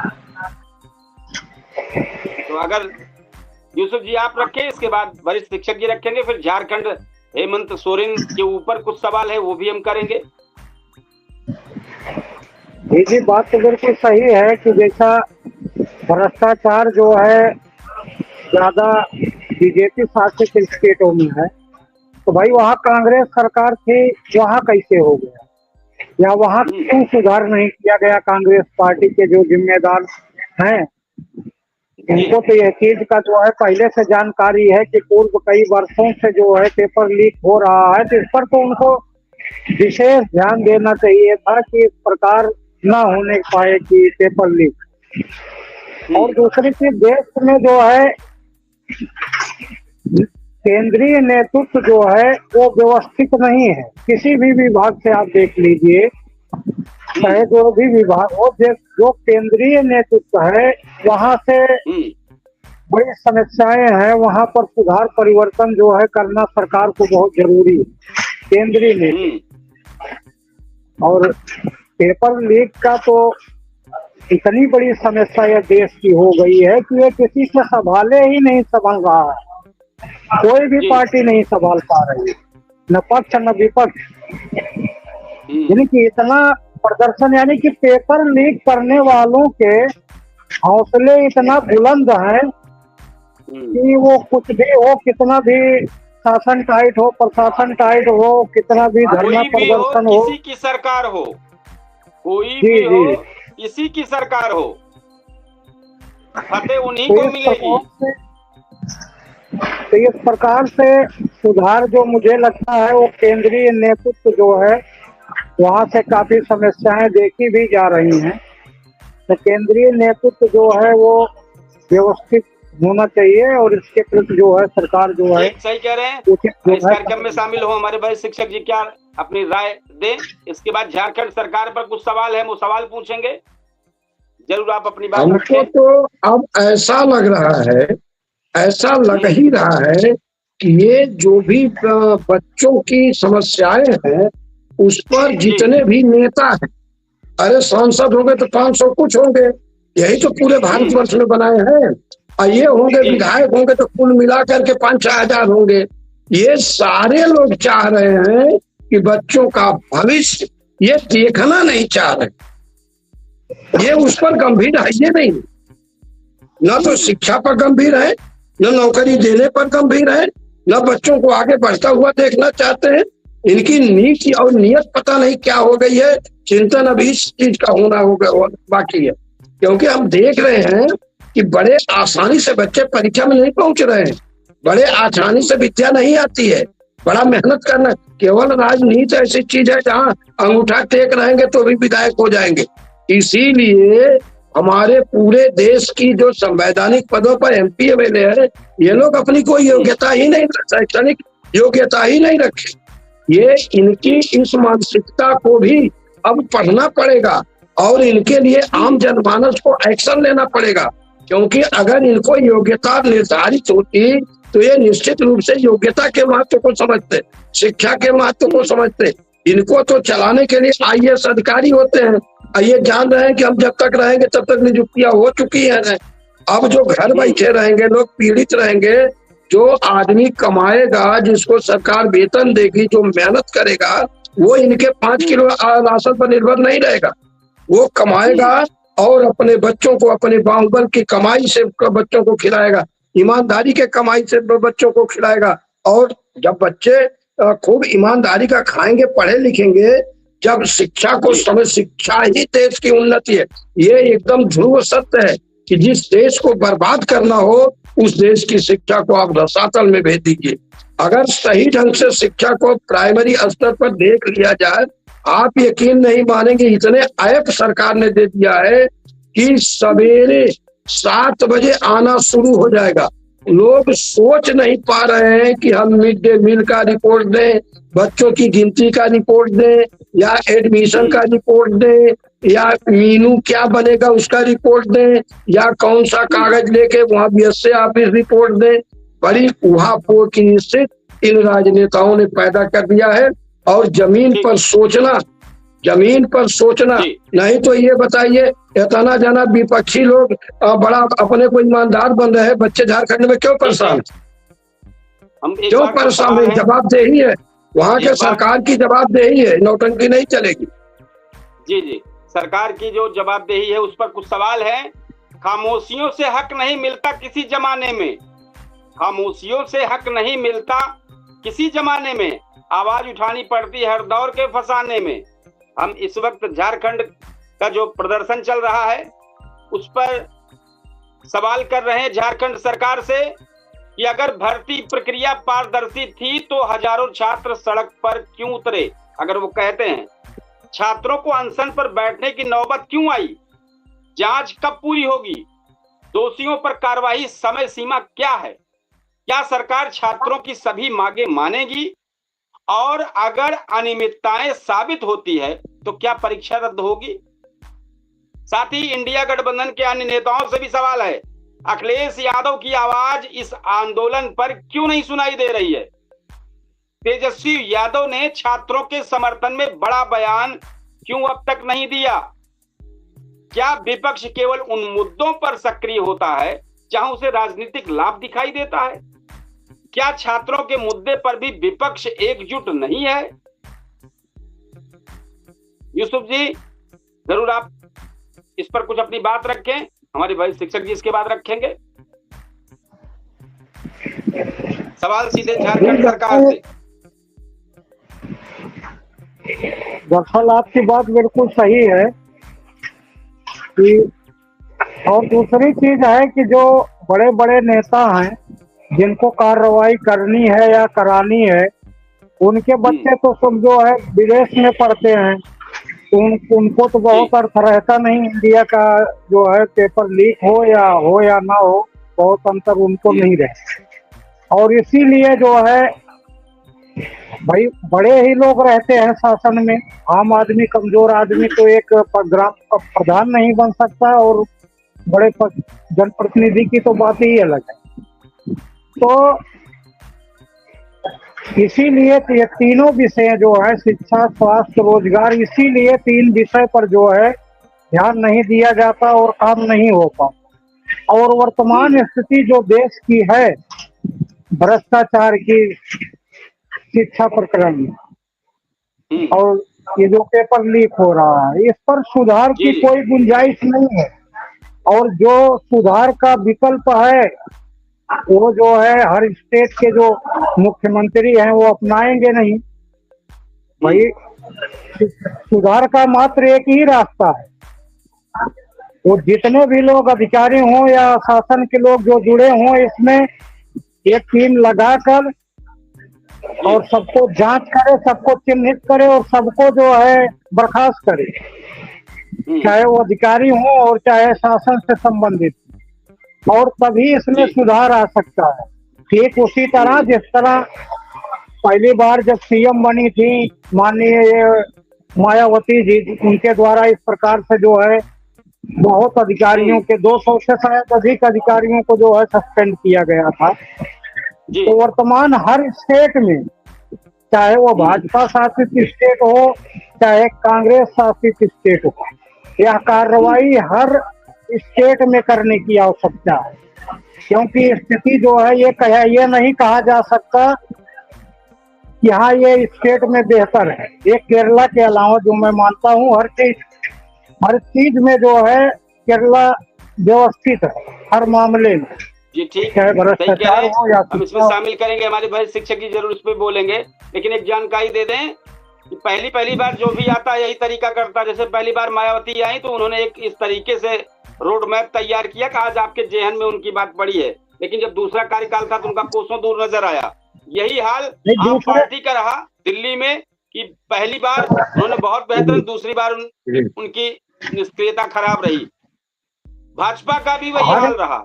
तो अगर यूसुफ जी आप रखें, इसके बाद वरिष्ठ शिक्षक जी रखेंगे, फिर झारखंड हेमंत सोरेन के ऊपर कुछ सवाल है वो भी हम करेंगे। जी बात तो बिल्कुल सही है कि जैसा भ्रष्टाचार जो है ज्यादा बीजेपी शासित स्टेटों में है, तो भाई वहाँ कांग्रेस सरकार थी, वहाँ कैसे हो गया, या वहाँ क्यों सुधार नहीं किया गया कांग्रेस पार्टी के जो जिम्मेदार हैं? इनको तो यह चीज का जो है पहले से जानकारी है कि पूर्व कई वर्षों से जो है पेपर लीक हो रहा है, तो इस पर तो उनको विशेष ध्यान देना चाहिए था कि इस प्रकार न होने पाए कि पेपर लीक। और दूसरी चीज, देश में जो है केंद्रीय नेतृत्व जो है वो व्यवस्थित नहीं है। किसी भी विभाग से आप देख लीजिए, चाहे जो भी विभाग हो, जो केंद्रीय नेतृत्व है वहां से बड़ी समस्याएं हैं, वहां पर सुधार परिवर्तन जो है करना सरकार को बहुत जरूरी है, केंद्रीय नेतृत्व। और पेपर लीक का तो इतनी बड़ी समस्या यह देश की हो गई है कि ये किसी से संभाले ही नहीं संभल रहा है, कोई भी पार्टी नहीं संभाल पा रही है, न पक्ष न विपक्ष। यानी कि इतना प्रदर्शन, यानी कि पेपर लीक करने वालों के हौसले इतना बुलंद हैं कि वो कुछ भी हो, कितना भी शासन टाइट हो, प्रशासन टाइट हो, कितना भी धरना प्रदर्शन हो, किसी की सरकार हो, कोई भी हो, किसी की सरकार हो, फतेह उन्हीं को मिलेगी। तो इस प्रकार से सुधार जो मुझे लगता है वो केंद्रीय नेतृत्व जो है वहां से काफी समस्याएं देखी भी जा रही हैं। तो केंद्रीय नेतृत्व जो है वो व्यवस्थित होना चाहिए और इसके प्रति जो है सरकार जो है सही कह रहे हैं। इस कार्यक्रम में शामिल हो हमारे भाई शिक्षक जी, क्या अपनी राय दें। इसके बाद झारखंड सरकार पर कुछ सवाल है, वो सवाल पूछेंगे, जरूर आप अपनी बात रखें। हमको तो अब ऐसा लग रहा है, ऐसा लग ही रहा है कि ये जो भी बच्चों की समस्याएं हैं उस पर जितने भी नेता हैं, अरे सांसद होंगे तो 500 कुछ होंगे, यही तो पूरे भारतवर्ष में बनाए हैं, और ये होंगे विधायक होंगे तो कुल मिलाकर के 5-6 हजार होंगे। ये सारे लोग चाह रहे हैं कि बच्चों का भविष्य ये देखना नहीं चाह रहे, ये उस पर गंभीर है, ये नहीं, न तो शिक्षा पर गंभीर है, न नौकरी देने पर गंभीर है, न बच्चों को आगे बढ़ता हुआ देखना चाहते हैं। इनकी नीति और नियत पता नहीं क्या हो गई है। चिंतन अभी इस चीज का होना होगा बाकी है, क्योंकि हम देख रहे हैं कि बड़े आसानी से बच्चे परीक्षा में नहीं पहुंच रहे हैं, बड़े आसानी से विद्या नहीं आती है, बड़ा मेहनत करना। केवल राजनीति ऐसी चीज है जहाँ अंगूठा टेक रहेंगे तो भी विधायक हो जाएंगे। इसीलिए हमारे पूरे देश की जो संवैधानिक पदों पर MP MLA है, ये लोग अपनी कोई योग्यता ही नहीं, शैक्षणिक योग्यता ही नहीं रखे। ये इनकी इस मानसिकता को भी अब पढ़ना पड़ेगा और इनके लिए आम जनमानस को एक्शन लेना पड़ेगा, क्योंकि अगर इनको योग्यता निर्धारित होती तो ये निश्चित रूप से योग्यता के महत्व को समझते, शिक्षा के महत्व को समझते। इनको तो चलाने के लिए IAS अधिकारी होते हैं, ये जान रहे हैं कि हम जब तक रहेंगे तब तक नियुक्तियां हो चुकी हैं। अब जो घर बैठे रहेंगे लोग पीड़ित रहेंगे, जो आदमी कमाएगा, जिसको सरकार वेतन देगी, जो मेहनत करेगा, वो इनके 5 किलो राशन पर निर्भर नहीं रहेगा। वो कमाएगा और अपने बच्चों को अपने बाहुबल की कमाई से बच्चों को खिलाएगा, ईमानदारी के कमाई से बच्चों को खिलाएगा। और जब बच्चे खूब ईमानदारी का खाएंगे, पढ़े लिखेंगे, जब शिक्षा को समझ, शिक्षा ही देश की उन्नति है। ये एकदम ध्रुव सत्य है कि जिस देश को बर्बाद करना हो उस देश की शिक्षा को आप रसातल में भेज दीजिए। अगर सही ढंग से शिक्षा को प्राइमरी स्तर पर देख लिया जाए, आप यकीन नहीं मानेंगे, इतने ऐप सरकार ने दे दिया है कि सवेरे 7 बजे आना शुरू हो जाएगा। लोग सोच नहीं पा रहे हैं कि हम मिड डे मील का रिपोर्ट दें, बच्चों की गिनती का रिपोर्ट दें, या एडमिशन का रिपोर्ट दें, या मीनू क्या बनेगा उसका रिपोर्ट दें, या कौन सा कागज लेके वहां BSA ऑफिस रिपोर्ट दें। बड़ी उहापोह की स्थिति इन राजनेताओं ने पैदा कर दिया है। और जमीन पर सोचना नहीं तो ये बताइए, इतना जना विपक्षी लोग बड़ा अपने को ईमानदार बन रहे हैं, बच्चे झारखंड में क्यों परेशान, क्यों परेशान है? जवाबदेही है, वहाँ के सरकार की जवाबदेही है, नौटंकी नहीं चलेगी। जी, सरकार की जो जवाबदेही है उस पर कुछ सवाल है। खामोशियों से हक नहीं मिलता किसी जमाने में, खामोशियों से हक नहीं मिलता किसी जमाने में, आवाज उठानी पड़ती हर दौर के फसाने में। हम इस वक्त झारखंड का जो प्रदर्शन चल रहा है उस पर सवाल कर रहे हैं झारखंड सरकार से कि अगर भर्ती प्रक्रिया पारदर्शी थी तो हजारों छात्र सड़क पर क्यों उतरे। अगर वो कहते हैं छात्रों को अनशन पर बैठने की नौबत क्यों आई, जांच कब पूरी होगी, दोषियों पर कार्रवाई समय सीमा क्या है, क्या सरकार छात्रों की सभी मांगे मानेगी, और अगर अनियमितताएं साबित होती है तो क्या परीक्षा रद्द होगी। साथ ही इंडिया गठबंधन के अन्य नेताओं से भी सवाल है, अखिलेश यादव की आवाज इस आंदोलन पर क्यों नहीं सुनाई दे रही है। तेजस्वी यादव ने छात्रों के समर्थन में बड़ा बयान क्यों अब तक नहीं दिया। क्या विपक्ष केवल उन मुद्दों पर सक्रिय होता है जहां उसे राजनीतिक लाभ दिखाई देता है। क्या छात्रों के मुद्दे पर भी विपक्ष एकजुट नहीं है। यूसुफ जी, जरूर आप इस पर कुछ अपनी बात रखें, हमारे भाई शिक्षक जी इसके बाद रखेंगे। सवाल सीधे झारखंड सरकार से। दरअसल आपकी बात बिल्कुल सही है कि, और दूसरी चीज है कि जो बड़े बड़े नेता हैं जिनको कार्रवाई करनी है या करानी है, उनके बच्चे तो समझो है विदेश में पढ़ते हैं, तो उनको तो बहुत अर्थ रहता नहीं इंडिया का जो है पेपर लीक हो या ना हो, बहुत अंतर उनको नहीं रहता। और इसीलिए जो है भाई बड़े ही लोग रहते हैं शासन में, आम आदमी कमजोर आदमी तो एक ग्राम का प्रधान नहीं बन सकता, और बड़े जनप्रतिनिधि की तो बात ही अलग है। तो इसीलिए ये तीनों विषय जो है शिक्षा, स्वास्थ्य, रोजगार, इसीलिए 3 विषय पर जो है ध्यान नहीं दिया जाता और काम नहीं हो पाता। और वर्तमान स्थिति जो देश की है भ्रष्टाचार की, शिक्षा प्रकरण में, और ये जो पेपर लीक हो रहा है, इस पर सुधार की कोई गुंजाइश नहीं है। और जो सुधार का विकल्प है वो जो है हर स्टेट के जो मुख्यमंत्री हैं वो अपनाएंगे नहीं। भाई सुधार का मात्र एक ही रास्ता है, वो जितने भी लोग अधिकारी हों या शासन के लोग जो जुड़े हों, इसमें एक टीम लगाकर और सबको जांच करे, सबको चिन्हित करे और सबको जो है बर्खास्त करे, चाहे वो अधिकारी हो और चाहे शासन से संबंधित, और तभी इसमें सुधार आ सकता है। ठीक उसी तरह जिस तरह पहली बार जब सीएम बनी थी माननीय मायावती जी, उनके द्वारा इस प्रकार से जो है बहुत अधिकारियों के 200 से शायद अधिक अधिकारियों को जो है सस्पेंड किया गया था। तो वर्तमान हर स्टेट में, चाहे वो भाजपा शासित स्टेट हो चाहे कांग्रेस शासित स्टेट हो, यह कार्रवाई हर स्टेट में करने की आवश्यकता है। क्योंकि स्थिति जो है ये नहीं कहा जा सकता कि हाँ ये स्टेट में बेहतर है। ये केरला के अलावा जो मैं मानता हूँ हर चीज में जो है केरला व्यवस्थित है हर मामले में। जी ठीक, चाहे भ्रष्टाचार हो या हम इसमें शामिल करेंगे, हमारे भाई शिक्षक जी जरूर इस पे बोलेंगे। लेकिन एक जानकारी दे दें कि पहली बार जो भी आता है यही तरीका करता है। जैसे पहली बार मायावती आई तो उन्होंने एक इस तरीके से रोड मैप तैयार किया कि आज आपके जेहन में उनकी बात पड़ी है, लेकिन जब दूसरा कार्यकाल था तो उनका कोसों दूर नजर आया। यही हाल आम पार्टी का रहा दिल्ली में कि पहली बार उन्होंने बहुत बेहतर, दूसरी बार उनकी निष्क्रियता खराब रही। भाजपा का भी वही हाल रहा।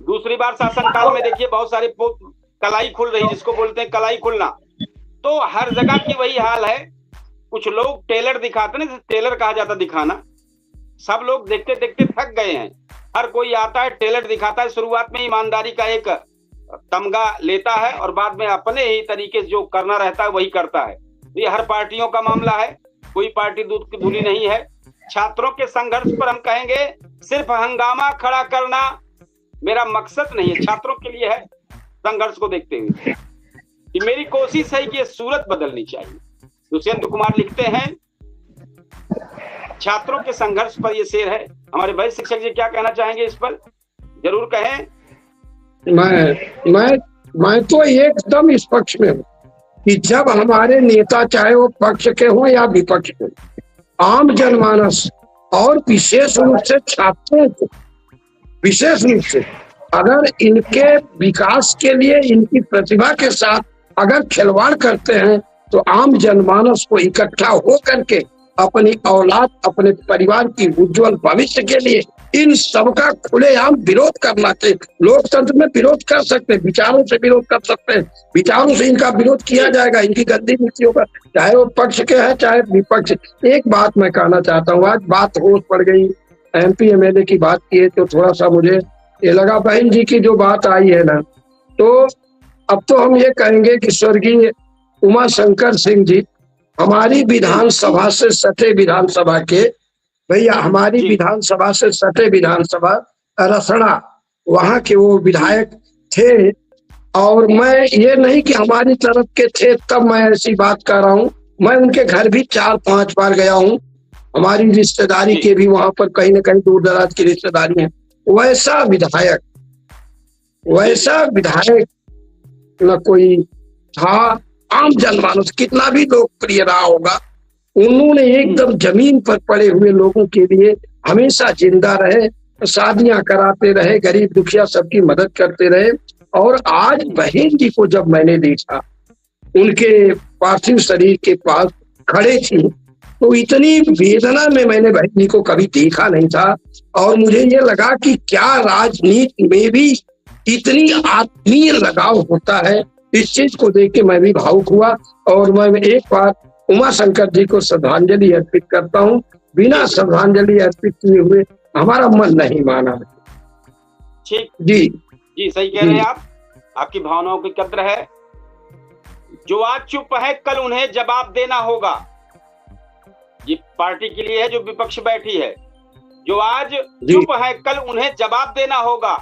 दूसरी बार शासनकाल में देखिए बहुत सारी कलाई खुल रही, जिसको बोलते हैं कलाई खुलना, तो हर जगह की वही हाल है। कुछ लोग टेलर दिखाते ना, टेलर कहा जाता दिखाना, सब लोग देखते देखते थक गए हैं। हर कोई आता है टेलर दिखाता है, शुरुआत में ईमानदारी का एक तमगा लेता है और बाद में अपने ही तरीके से जो करना रहता है वही करता है। ये हर पार्टियों का मामला है, कोई पार्टी दूध की धुली नहीं है। छात्रों के संघर्ष पर हम कहेंगे सिर्फ हंगामा खड़ा करना मेरा मकसद नहीं है, छात्रों के लिए है। संघर्ष को देखते हुए कि मेरी कोशिश है कि ये सूरत बदलनी चाहिए। दुष्यंत कुमार लिखते हैं छात्रों के संघर्ष पर ये शेर है, हमारे भाई शिक्षक जी क्या कहना चाहेंगे इस पर, जरूर कहें। मैं तो एकदम इस पक्ष में हूँ कि जब हमारे नेता, चाहे वो पक्ष के हों या विपक्ष के, आम जनमानस और विशेष रूप से छात्रों को, विशेष रूप से अगर इनके विकास के लिए इनकी प्रतिभा के साथ अगर खिलवाड़ करते हैं, तो आम जनमानस को इकट्ठा हो करके अपनी औलाद, अपने परिवार की उज्जवल भविष्य के लिए इन सबका खुलेआम विरोध करना चाहिए। लोकतंत्र में विरोध कर सकते हैं, विचारों से विरोध कर सकते हैं, विचारों से इनका विरोध किया जाएगा, इनकी गंदी नीतियों का, चाहे वो पक्ष के है चाहे विपक्ष। एक बात मैं कहना चाहता हूँ, आज बात होश पड़ गई, MP MLA की बात की है तो थोड़ा सा मुझे ये लगा, बहन जी की जो बात आई है ना, तो अब तो हम ये कहेंगे कि स्वर्गीय उमा शंकर सिंह जी हमारी विधानसभा से सटे विधानसभा के, भैया हमारी विधानसभा से सटे विधानसभा रसड़ा, वहां के वो विधायक थे। और मैं ये नहीं कि हमारी तरफ के थे तब मैं ऐसी बात कर रहा हूँ, मैं उनके घर भी 4-5 बार गया हूँ, हमारी रिश्तेदारी के भी वहां पर कहीं न कहीं दूर दराज की रिश्तेदारी है। वैसा विधायक न कोई था, आम जनमानस कितना भी लोकप्रिय रहा होगा, उन्होंने एकदम जमीन पर पड़े हुए लोगों के लिए हमेशा जिंदा रहे, शादियां कराते रहे, गरीब दुखिया सबकी मदद करते रहे। और आज बहन जी को जब मैंने देखा उनके पार्थिव शरीर के पास खड़े थी, तो इतनी वेदना में मैंने बहन जी को कभी देखा नहीं था। और मुझे ये लगा कि क्या राजनीति में भी इतनी आत्मीय लगाव होता है। इस चीज को देख के मैं भी भावुक हुआ और मैं एक बार उमा शंकर जी को श्रद्धांजलि अर्पित करता हूँ। बिना श्रद्धांजलि अर्पित किए हुए हमारा मन नहीं माना। ठीक जी सही कह रहे हैं आप, आपकी भावनाओं की कद्र है। जो आज चुप है कल उन्हें जवाब देना होगा, ये पार्टी के लिए है जो विपक्ष बैठी है। जो आज चुप है कल उन्हें जवाब देना होगा,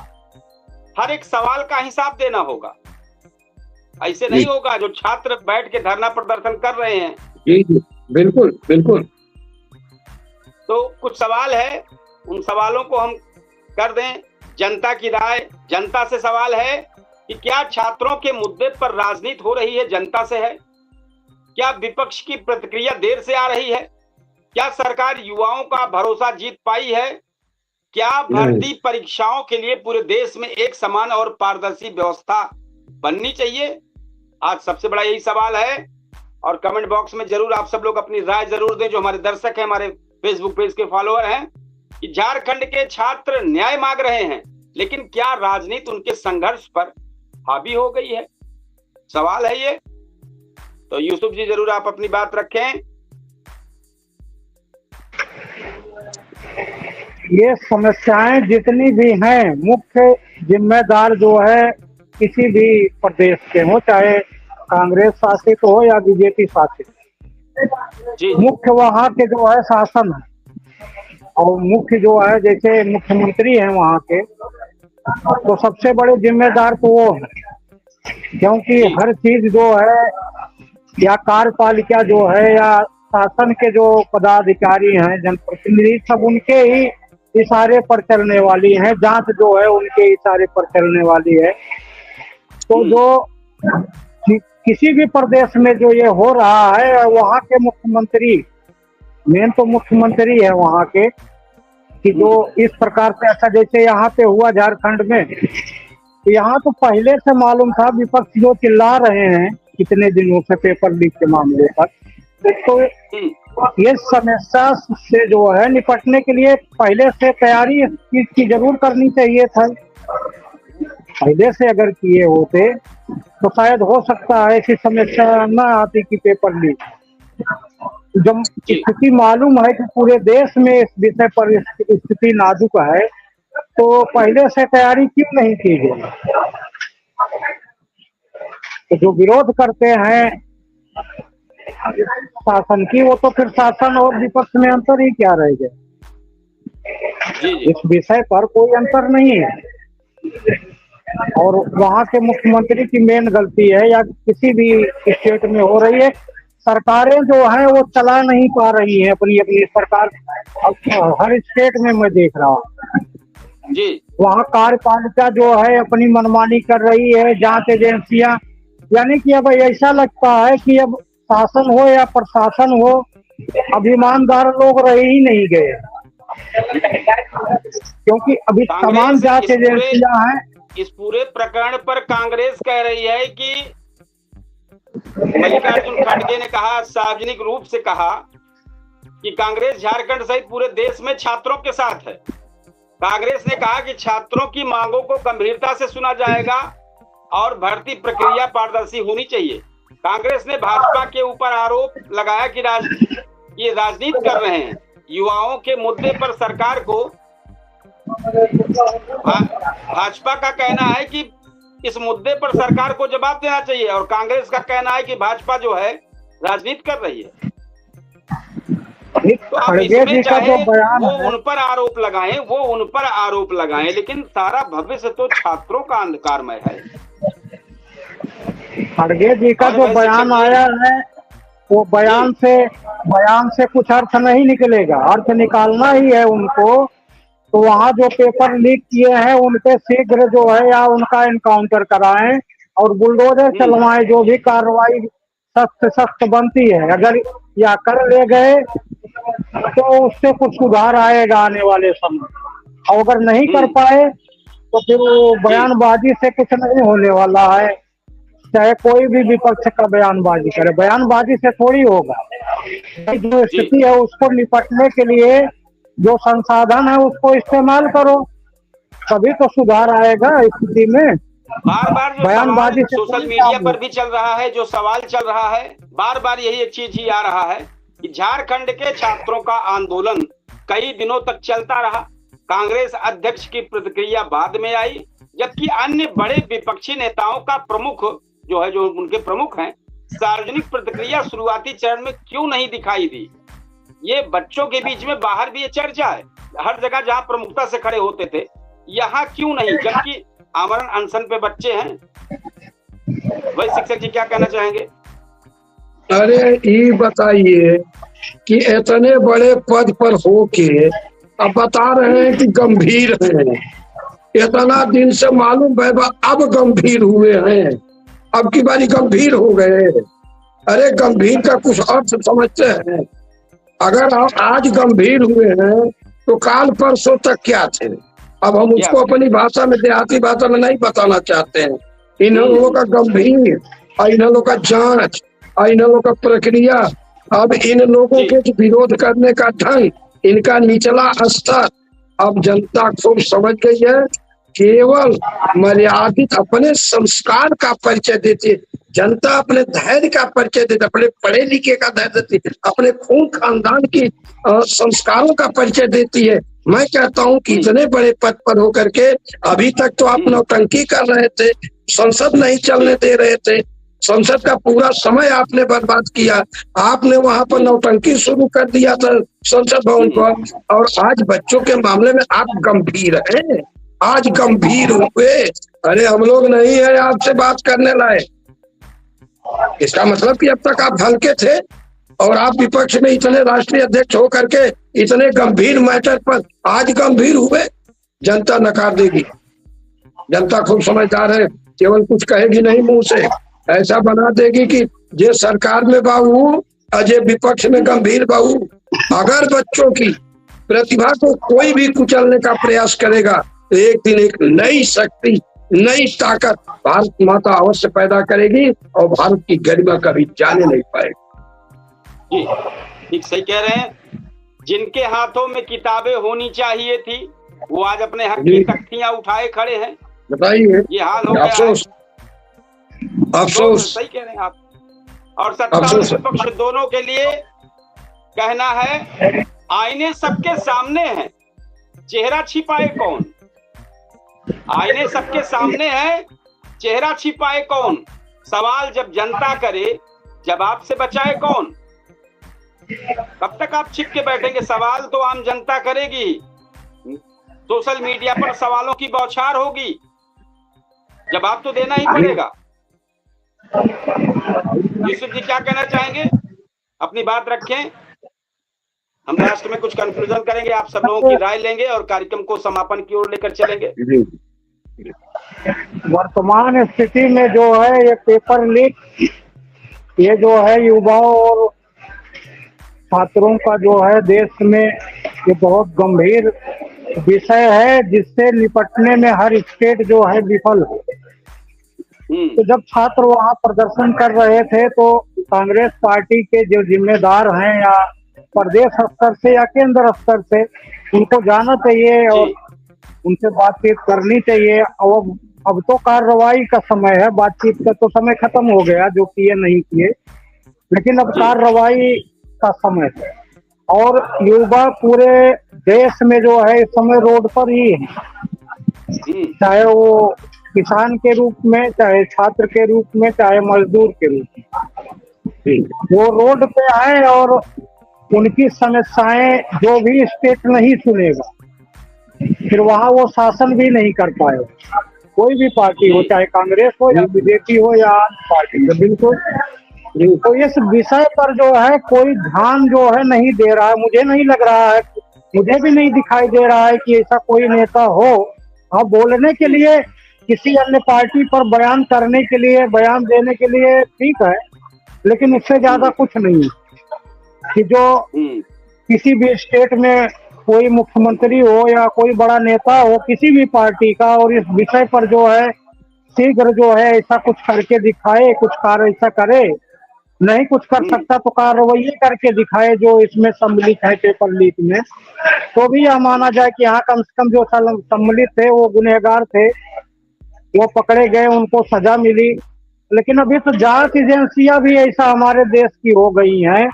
हर एक सवाल का हिसाब देना होगा। ऐसे नहीं होगा जो छात्र बैठ के धरना प्रदर्शन कर रहे हैं। जी बिल्कुल। तो कुछ सवाल है, उन सवालों को हम कर दें। जनता की राय, जनता से सवाल है कि क्या छात्रों के मुद्दे पर राजनीति हो रही है, जनता से है। क्या विपक्ष की प्रतिक्रिया देर से आ रही है? क्या सरकार युवाओं का भरोसा जीत पाई है? क्या भर्ती परीक्षाओं के लिए पूरे देश में एक समान और पारदर्शी व्यवस्था बननी चाहिए? आज सबसे बड़ा यही सवाल है। और कमेंट बॉक्स में जरूर आप सब लोग अपनी राय जरूर दें, जो हमारे दर्शक हैं, हमारे फेसबुक पेज के फॉलोअर हैं, कि झारखंड के छात्र न्याय मांग रहे हैं, लेकिन क्या राजनीति उनके संघर्ष पर हावी हो गई है? सवाल है ये। तो यूसुफ जी जरूर आप अपनी बात रखें। ये समस्याएं जितनी भी हैं, मुख्य जिम्मेदार जो है किसी भी प्रदेश के हो, चाहे कांग्रेस शासित हो या बीजेपी शासित, मुख्य वहाँ के जो है शासन है, और मुख्य जो है जैसे मुख्यमंत्री हैं वहाँ के, तो सबसे बड़े जिम्मेदार तो वो है। क्योंकि हर चीज जो है, या कार्यपालिका जो है या शासन के जो पदाधिकारी हैं, जनप्रतिनिधि, सब उनके ही इशारे पर चलने वाली हैं, जांच जो है उनके इशारे पर चलने वाली है। तो जो किसी भी प्रदेश में जो ये हो रहा है, वहाँ के मुख्यमंत्री, मेन तो मुख्यमंत्री है वहाँ के, कि जो इस प्रकार से, ऐसा जैसे यहाँ पे हुआ झारखंड में, तो यहाँ तो पहले से मालूम था, विपक्ष जो चिल्ला रहे हैं कितने दिनों से पेपर लीक के मामले पर, तो ये समस्या से जो है निपटने के लिए पहले से तैयारी इस चीज की जरूर करनी चाहिए था। पहले से अगर किए होते तो शायद हो सकता है ऐसी समस्या न आती कि पेपर लीक। जब स्थिति मालूम है कि पूरे देश में इस विषय पर स्थिति नाजुक है, तो पहले से तैयारी क्यों नहीं की गई? तो जो विरोध करते हैं शासन की, वो तो फिर शासन और विपक्ष में अंतर ही क्या रह गया? इस विषय पर कोई अंतर नहीं है। और वहाँ के मुख्यमंत्री की मेन गलती है, या किसी भी स्टेट में हो रही है, सरकारें जो हैं वो चला नहीं पा रही हैं अपनी अपनी सरकार हर स्टेट में मैं देख रहा हूँ। जी वहाँ कार्यपालिका जो है अपनी मनमानी कर रही है, जांच एजेंसियां, यानी कि अब ऐसा लगता है कि अब शासन हो या प्रशासन हो, अब ईमानदार लोग रह ही नहीं गए, क्योंकि अभी तमाम जांच एजेंसियां हैं। इस पूरे प्रकरण पर कांग्रेस कह रही है कि मल्लिकार्जुन खड़गे ने कहा, सार्वजनिक रूप से कहा कि कांग्रेस झारखंड सहित पूरे देश में छात्रों के साथ है। कांग्रेस ने कहा कि छात्रों की मांगों को गंभीरता से सुना जाएगा और भर्ती प्रक्रिया पारदर्शी होनी चाहिए। कांग्रेस ने भाजपा के ऊपर आरोप लगाया कि ये राजनीति कर रहे हैं। युवाओं के मुद्दे पर सरकार को भाजपा का कहना है कि इस मुद्दे पर सरकार को जवाब देना चाहिए, और कांग्रेस का कहना है कि भाजपा जो है राजनीति कर रही है। तो आप इसमें चाहे वो उन पर आरोप लगाएं, लेकिन सारा भविष्य तो छात्रों का अंधकारमय है। खड़गे जी का जो बयान आया है, वो बयान से कुछ अर्थ नहीं निकलेगा। अर्थ निकालना ही है उनको, तो वहाँ जो पेपर लीक किए हैं उनके शीघ्र जो है या उनका एनकाउंटर कराएं और बुलडोजर चलवाएं। जो भी कार्रवाई सख्त से सख्त बनती है, अगर या कर ले गए तो उससे कुछ सुधार आएगा आने वाले समय, और अगर नहीं कर पाए तो फिर वो बयानबाजी से कुछ नहीं होने वाला है। चाहे कोई भी विपक्ष का बयानबाजी करे, बयानबाजी से थोड़ी होगा। जो स्थिति है उसको निपटने के लिए जो संसाधन है उसको इस्तेमाल करो, तभी तो सुधार आएगा स्थिति में। बार बार जो बयानबाजी सोशल मीडिया पर भी चल रहा है, जो सवाल चल रहा है, बार बार यही एक चीज ही आ रहा है कि झारखंड के छात्रों का आंदोलन कई दिनों तक चलता रहा। कांग्रेस अध्यक्ष की प्रतिक्रिया बाद में आई, जबकि अन्य बड़े विपक्षी नेताओं का प्रमुख जो है, जो उनके प्रमुख हैं, सार्वजनिक प्रतिक्रिया शुरुआती चरण में क्यों नहीं दिखाई दी। ये बच्चों के बीच में बाहर भी ये चर्चा है, हर जगह जहां प्रमुखता से खड़े होते थे यहाँ क्यों नहीं, जबकि आमरण अनशन पे बच्चे हैं। वही शिक्षक जी क्या कहना चाहेंगे? अरे ये बताइए कि इतने बड़े पद पर होके अब बता रहे हैं कि गंभीर हैं। इतना दिन से मालूम है, अब गंभीर हुए हैं, अब की बारी गंभीर हो गए। अरे गंभीर का कुछ अर्थ समझते हैं? अगर हम आज गंभीर हुए हैं तो काल परसों तक क्या थे? अब हम उसको अपनी भाषा में, देहाती भाषा में नहीं बताना चाहते हैं। इन लोगों का गंभीर और इन लोगों का जांच और इन लोगों का प्रक्रिया, अब इन लोगों के विरोध करने का ढंग, इनका निचला स्तर अब जनता खूब समझ गई है। केवल मर्यादित अपने संस्कार का परिचय देती है जनता, अपने धैर्य का परिचय देती, अपने पढ़े लिखे का धैर्य देती, अपने खून खानदान की संस्कारों का परिचय देती है। मैं कहता हूं कि इतने बड़े पद पर होकर के अभी तक तो आप नौटंकी कर रहे थे, संसद नहीं चलने दे रहे थे, संसद का पूरा समय आपने बर्बाद किया, आपने वहां पर नौटंकी शुरू कर दिया था संसद भवन पर, और आज बच्चों के मामले में आप गंभीर हैं, आज गंभीर हुए। अरे हम लोग नहीं है आपसे बात करने लाए। इसका मतलब कि अब तक आप हल्के थे और आप विपक्ष में इतने राष्ट्रीय अध्यक्ष होकर के इतने गंभीर मैटर पर आज गंभीर हुए। जनता नकार देगी, जनता खूब समझदार है, केवल कुछ कहेगी नहीं मुंह से, ऐसा बना देगी कि ये सरकार में बाबू अजय विपक्ष में गंभीर बाबू। अगर बच्चों की प्रतिभा को कोई भी कुचलने का प्रयास करेगा तो एक दिन एक नई शक्ति, नई ताकत भारत माता अवश्य पैदा करेगी और भारत की गरिमा कभी जाने नहीं पाएगी। जी ठीक सही कह रहे हैं। जिनके हाथों में किताबें होनी चाहिए थी वो आज अपने हक की तख्तियां उठाए खड़े हैं। बताइए, ये हाल हो गया अफसोस, अफसोस, सही कह रहे हैं आप। और सत्ता और विपक्ष दोनों के लिए कहना है, आईने सबके सामने हैं, चेहरा छिपाए कौन। आईने सबके सामने है, चेहरा छिपाए कौन। सवाल जब जनता करे, जवाब से बचाए कौन। कब तक आप छिप के बैठेंगे? सवाल तो आम जनता करेगी, सोशल मीडिया पर सवालों की बौछार होगी, जवाब तो देना ही पड़ेगा। यूसुफ जी क्या कहना चाहेंगे? अपनी बात रखें। हम लास्ट में कुछ कंक्लूजन करेंगे, आप सब लोगों की राय लेंगे और कार्यक्रम को समापन की ओर लेकर चलेंगे। वर्तमान स्थिति में जो है ये पेपर लीक, ये जो है युवाओं और छात्रों का जो है देश में ये बहुत गंभीर विषय है, जिससे निपटने में हर स्टेट जो है विफल है। तो जब छात्र वहाँ प्रदर्शन कर रहे थे तो कांग्रेस पार्टी के जो जिम्मेदार हैं या प्रदेश स्तर से या केंद्र स्तर से उनको जाना चाहिए और उनसे बातचीत करनी चाहिए। अब तो कार्रवाई का समय है, बातचीत का तो समय खत्म हो गया, जो किए नहीं किए, लेकिन अब कार्रवाई का समय है। और युवा पूरे देश में जो है इस समय रोड पर ही है, चाहे वो किसान के रूप में, चाहे छात्र के रूप में, चाहे मजदूर के रूप में, वो रोड पे आए और उनकी समस्याएं जो भी स्टेट नहीं सुनेगा फिर वहाँ वो शासन भी नहीं कर पाएगा। कोई भी पार्टी हो, चाहे कांग्रेस हो या बीजेपी हो या आम पार्टी हो, बिल्कुल। तो इस विषय पर जो है कोई ध्यान जो है नहीं दे रहा है। मुझे नहीं लग रहा है, मुझे भी नहीं दिखाई दे रहा है कि ऐसा कोई नेता हो। हाँ, बोलने के लिए, किसी अन्य पार्टी पर बयान करने के लिए, बयान देने के लिए ठीक है, लेकिन इससे ज्यादा कुछ नहीं कि जो किसी भी स्टेट में कोई मुख्यमंत्री हो या कोई बड़ा नेता हो किसी भी पार्टी का और इस विषय पर जो है शीघ्र जो है ऐसा कुछ करके दिखाए, कुछ कार्य ऐसा करे। नहीं कुछ कर सकता तो कार्रवाई करके दिखाए जो इसमें सम्मिलित है पेपर लीक में, तो भी यह माना जाए कि हाँ कम से कम जो सम्मिलित थे वो गुनहगार थे, वो पकड़े गए, उनको सजा मिली। लेकिन अभी तो जांच एजेंसियां भी ऐसा हमारे देश की हो गई हैं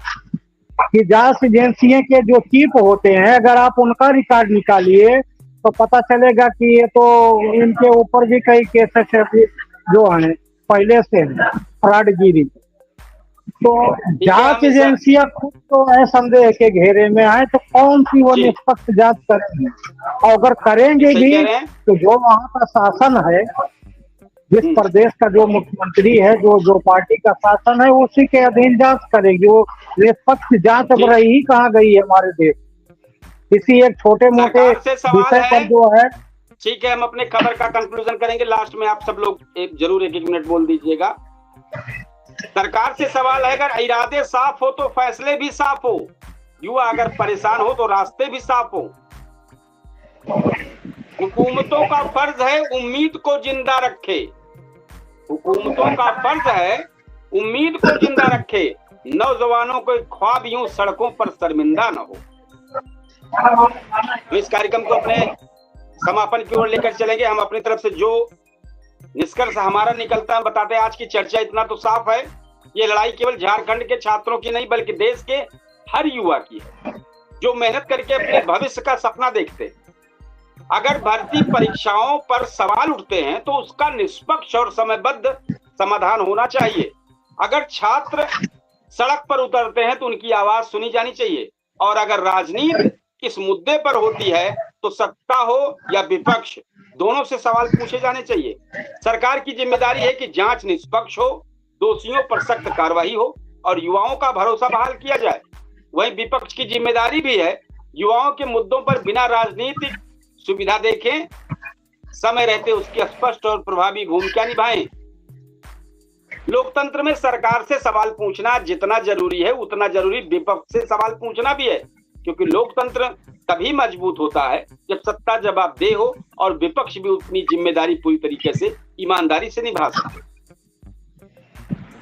कि जांच एजेंसियों के जो चीफ होते हैं, अगर आप उनका रिकॉर्ड निकालिए तो पता चलेगा कि ये तो इनके ऊपर भी कई केसेस जो हैं पहले से फ्रॉडगिरी। तो जांच एजेंसियां खुद तो है संदेह के घेरे में आए, तो कौन सी वो निष्पक्ष जांच करेंगे? और अगर करेंगे भी तो जो वहाँ का शासन है, जिस प्रदेश का जो मुख्यमंत्री है, जो पार्टी का शासन है, उसी के अधीन जांच करेगी। वो निष्पक्ष जांच अब रही ही कहाँ गई है हमारे देश, किसी एक छोटे मोटे विषय पर जो है। ठीक है, हम अपने खबर का कंक्लूजन करेंगे। लास्ट में आप सब लोग जरूर एक मिनट बोल दीजिएगा। सरकार से सवाल है, अगर इरादे साफ हो तो फैसले भी साफ हो, युवा अगर परेशान हो तो रास्ते भी साफ हो। हुकूमतों का फर्ज है उम्मीद को जिंदा रखे, हुकूमतों का फर्ज है उम्मीद को जिंदा रखे, नौजवानों के ख्वाब यूं सड़कों पर शर्मिंदा न हो। तो इस कार्यक्रम को अपने समापन की ओर लेकर चलेंगे। हम अपनी तरफ से जो निष्कर्ष हमारा निकलता है बताते हैं। आज की चर्चा इतना तो साफ है, ये लड़ाई केवल झारखंड के छात्रों की नहीं बल्कि देश के हर युवा की है जो मेहनत करके अपने भविष्य का सपना देखते हैं। अगर भर्ती परीक्षाओं पर सवाल उठते हैं तो उसका निष्पक्ष और समयबद्ध समाधान होना चाहिए। अगर छात्र सड़क पर उतरते हैं तो उनकी आवाज सुनी जानी चाहिए। और अगर राजनीति इस मुद्दे पर होती है तो सत्ता हो या विपक्ष, दोनों से सवाल पूछे जाने चाहिए। सरकार की जिम्मेदारी है कि जांच निष्पक्ष हो, दोषियों पर सख्त कार्रवाई हो और युवाओं का भरोसा बहाल किया जाए। वहीं विपक्ष की जिम्मेदारी भी है युवाओं के मुद्दों पर बिना राजनीतिक सुविधा देखें, समय रहते उसकी स्पष्ट और प्रभावी भूमिका निभाएं। लोकतंत्र में सरकार से सवाल पूछना जितना जरूरी है उतना जरूरी विपक्ष से सवाल पूछना भी है, क्योंकि लोकतंत्र तभी मजबूत होता है जब सत्ता जवाबदेह हो और विपक्ष भी अपनी जिम्मेदारी पूरी तरीके से ईमानदारी से निभा सके।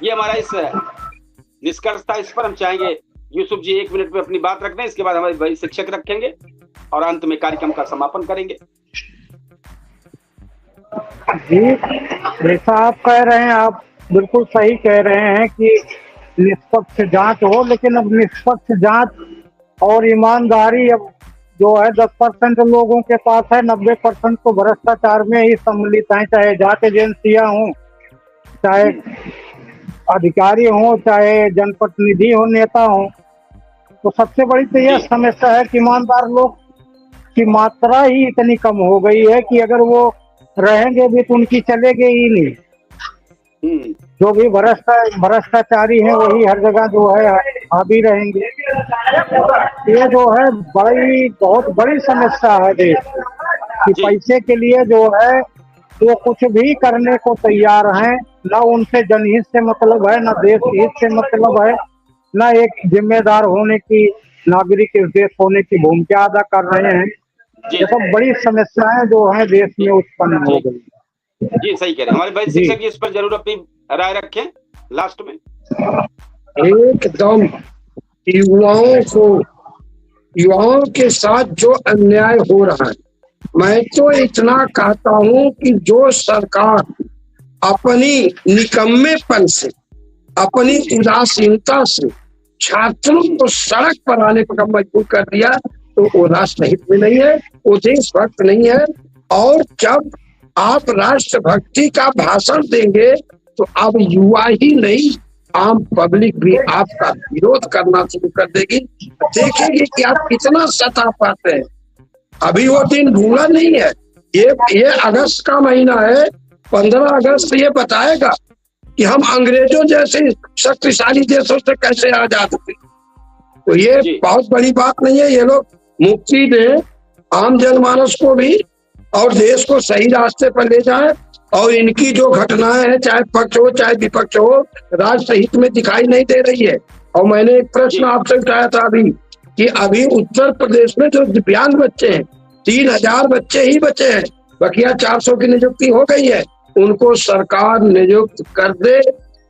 ये हमारा इस निष्कर्ष था। इस पर हम चाहेंगे यूसुफ जी 1 मिनट में अपनी बात रख दें, इसके बाद हमारे भाई शिक्षक रखेंगे और अंत में कार्यक्रम का समापन करेंगे। जी, जैसा आप कह रहे हैं, आप बिल्कुल सही कह रहे हैं कि निष्पक्ष जांच हो, लेकिन अब निष्पक्ष जांच और ईमानदारी अब जो है 10% लोगों के पास है, 90% तो भ्रष्टाचार में ही सम्मिलित हैं, चाहे जांच एजेंसियां हों, चाहे अधिकारी हों, चाहे जनप्रतिनिधि हो, नेता हों। तो सबसे बड़ी तो यह समस्या है कि ईमानदार लोग की मात्रा ही इतनी कम हो गई है कि अगर वो रहेंगे भी तो उनकी चलेगी ही नहीं। जो भी भ्रष्टाचारी हैं वही हर जगह जो है हावी रहेंगे। ये जो है बहुत बड़ी समस्या है देश की, कि जी। पैसे के लिए जो है वो कुछ भी करने को तैयार हैं। न उनसे जनहित से मतलब है, न देश हित से मतलब है, न एक जिम्मेदार होने की, नागरिक इस देश होने की भूमिका अदा कर रहे हैं। जी ये सब बड़ी समस्याएं जो है देश में उत्पन्न हो गई। जी सही कह रहे हैं। हमारे भाई जी। शिक्षक जी इस पर जरूर अपनी राय रखें लास्ट में। एकदम युवाओं के साथ जो अन्याय हो रहा है, मैं तो इतना कहता हूं कि जो सरकार अपनी निकम्मेपन से, अपनी उदासीनता से छात्रों को सड़क पर आने पर मजबूर कर दिया, तो वो राष्ट्रहित में नहीं है, वो देशभक्त नहीं है। और जब आप राष्ट्रभक्ति का भाषण देंगे तो अब युवा ही नहीं, आम पब्लिक भी आपका विरोध करना शुरू कर देगी। देखेंगे कि आप कितना सता पाते हैं। अभी वो दिन भूला नहीं है। ये अगस्त का महीना है, 15 अगस्त ये बताएगा कि हम अंग्रेजों जैसे शक्तिशाली देशों से कैसे आजाद हुए। तो ये बहुत बड़ी बात नहीं है। ये लोग मुक्ति दें आम जनमानस को भी और देश को सही रास्ते पर ले जाएं। और इनकी जो घटनाएं हैं, चाहे पक्ष हो चाहे विपक्ष हो, राष्ट्र हित में दिखाई नहीं दे रही है। और मैंने एक प्रश्न आपसे उठाया था अभी कि अभी उत्तर प्रदेश में जो दिव्यांग बच्चे हैं, 3000 बच्चे ही बचे हैं, बकिया 400 की नियुक्ति हो गई है। उनको सरकार नियुक्त कर दे,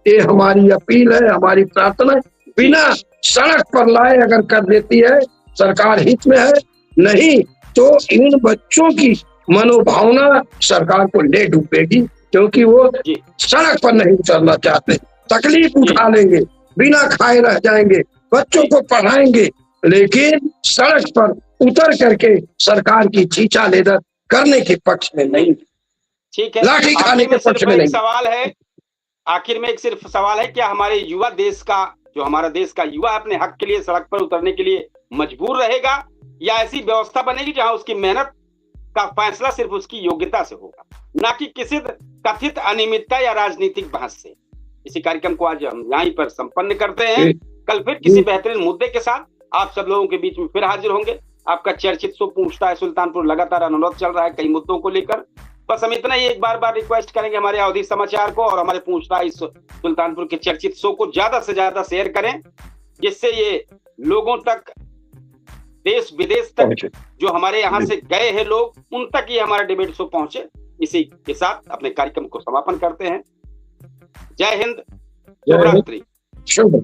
ये हमारी अपील है, हमारी प्रार्थना है। बिना सड़क पर लाए अगर कर देती है सरकार हित में है, नहीं तो इन बच्चों की मनोभावना सरकार को ले डूबेगी, क्योंकि वो सड़क पर नहीं उतरना चाहते। तकलीफ उठा लेंगे, बिना खाए रह जाएंगे, बच्चों को पढ़ाएंगे, लेकिन सड़क पर उतर करके सरकार की चीचा लेदर करने के पक्ष में नहीं। ठीक है, लाठी खाने के पक्ष में नहीं। सवाल है आखिर में, एक सिर्फ सवाल है, क्या हमारे युवा देश का, जो हमारा देश का युवा अपने हक के लिए सड़क पर उतरने के लिए मजबूर रहेगा, या ऐसी व्यवस्था बनेगी जहां उसकी मेहनत का फैसला सिर्फ उसकी योग्यता से होगा, ना कि किसी कथित अनियमितता या राजनीतिक बहस से। इसी कार्यक्रम को आज हम यहीं पर संपन्न करते हैं। कल फिर किसी बेहतरीन मुद्दे के साथ आप सब लोगों के बीच में फिर हाजिर होंगे। आपका चर्चित शो पूछता है सुल्तानपुर लगातार अनुरोध चल रहा है कई मुद्दों को लेकर। बस हम इतना ही एक बार रिक्वेस्ट करेंगे हमारे अवधि समाचार को और हमारे पूछता है इस सुल्तानपुर के चर्चित शो को ज्यादा से ज्यादा शेयर करें, जिससे ये लोगों तक, देश विदेश तक जो हमारे यहाँ से गए हैं लोग, उन तक ये हमारा डिबेट शो पहुंचे। इसी के साथ अपने कार्यक्रम को समापन करते हैं। जय हिंद, शुभ रात्रि। शुभ।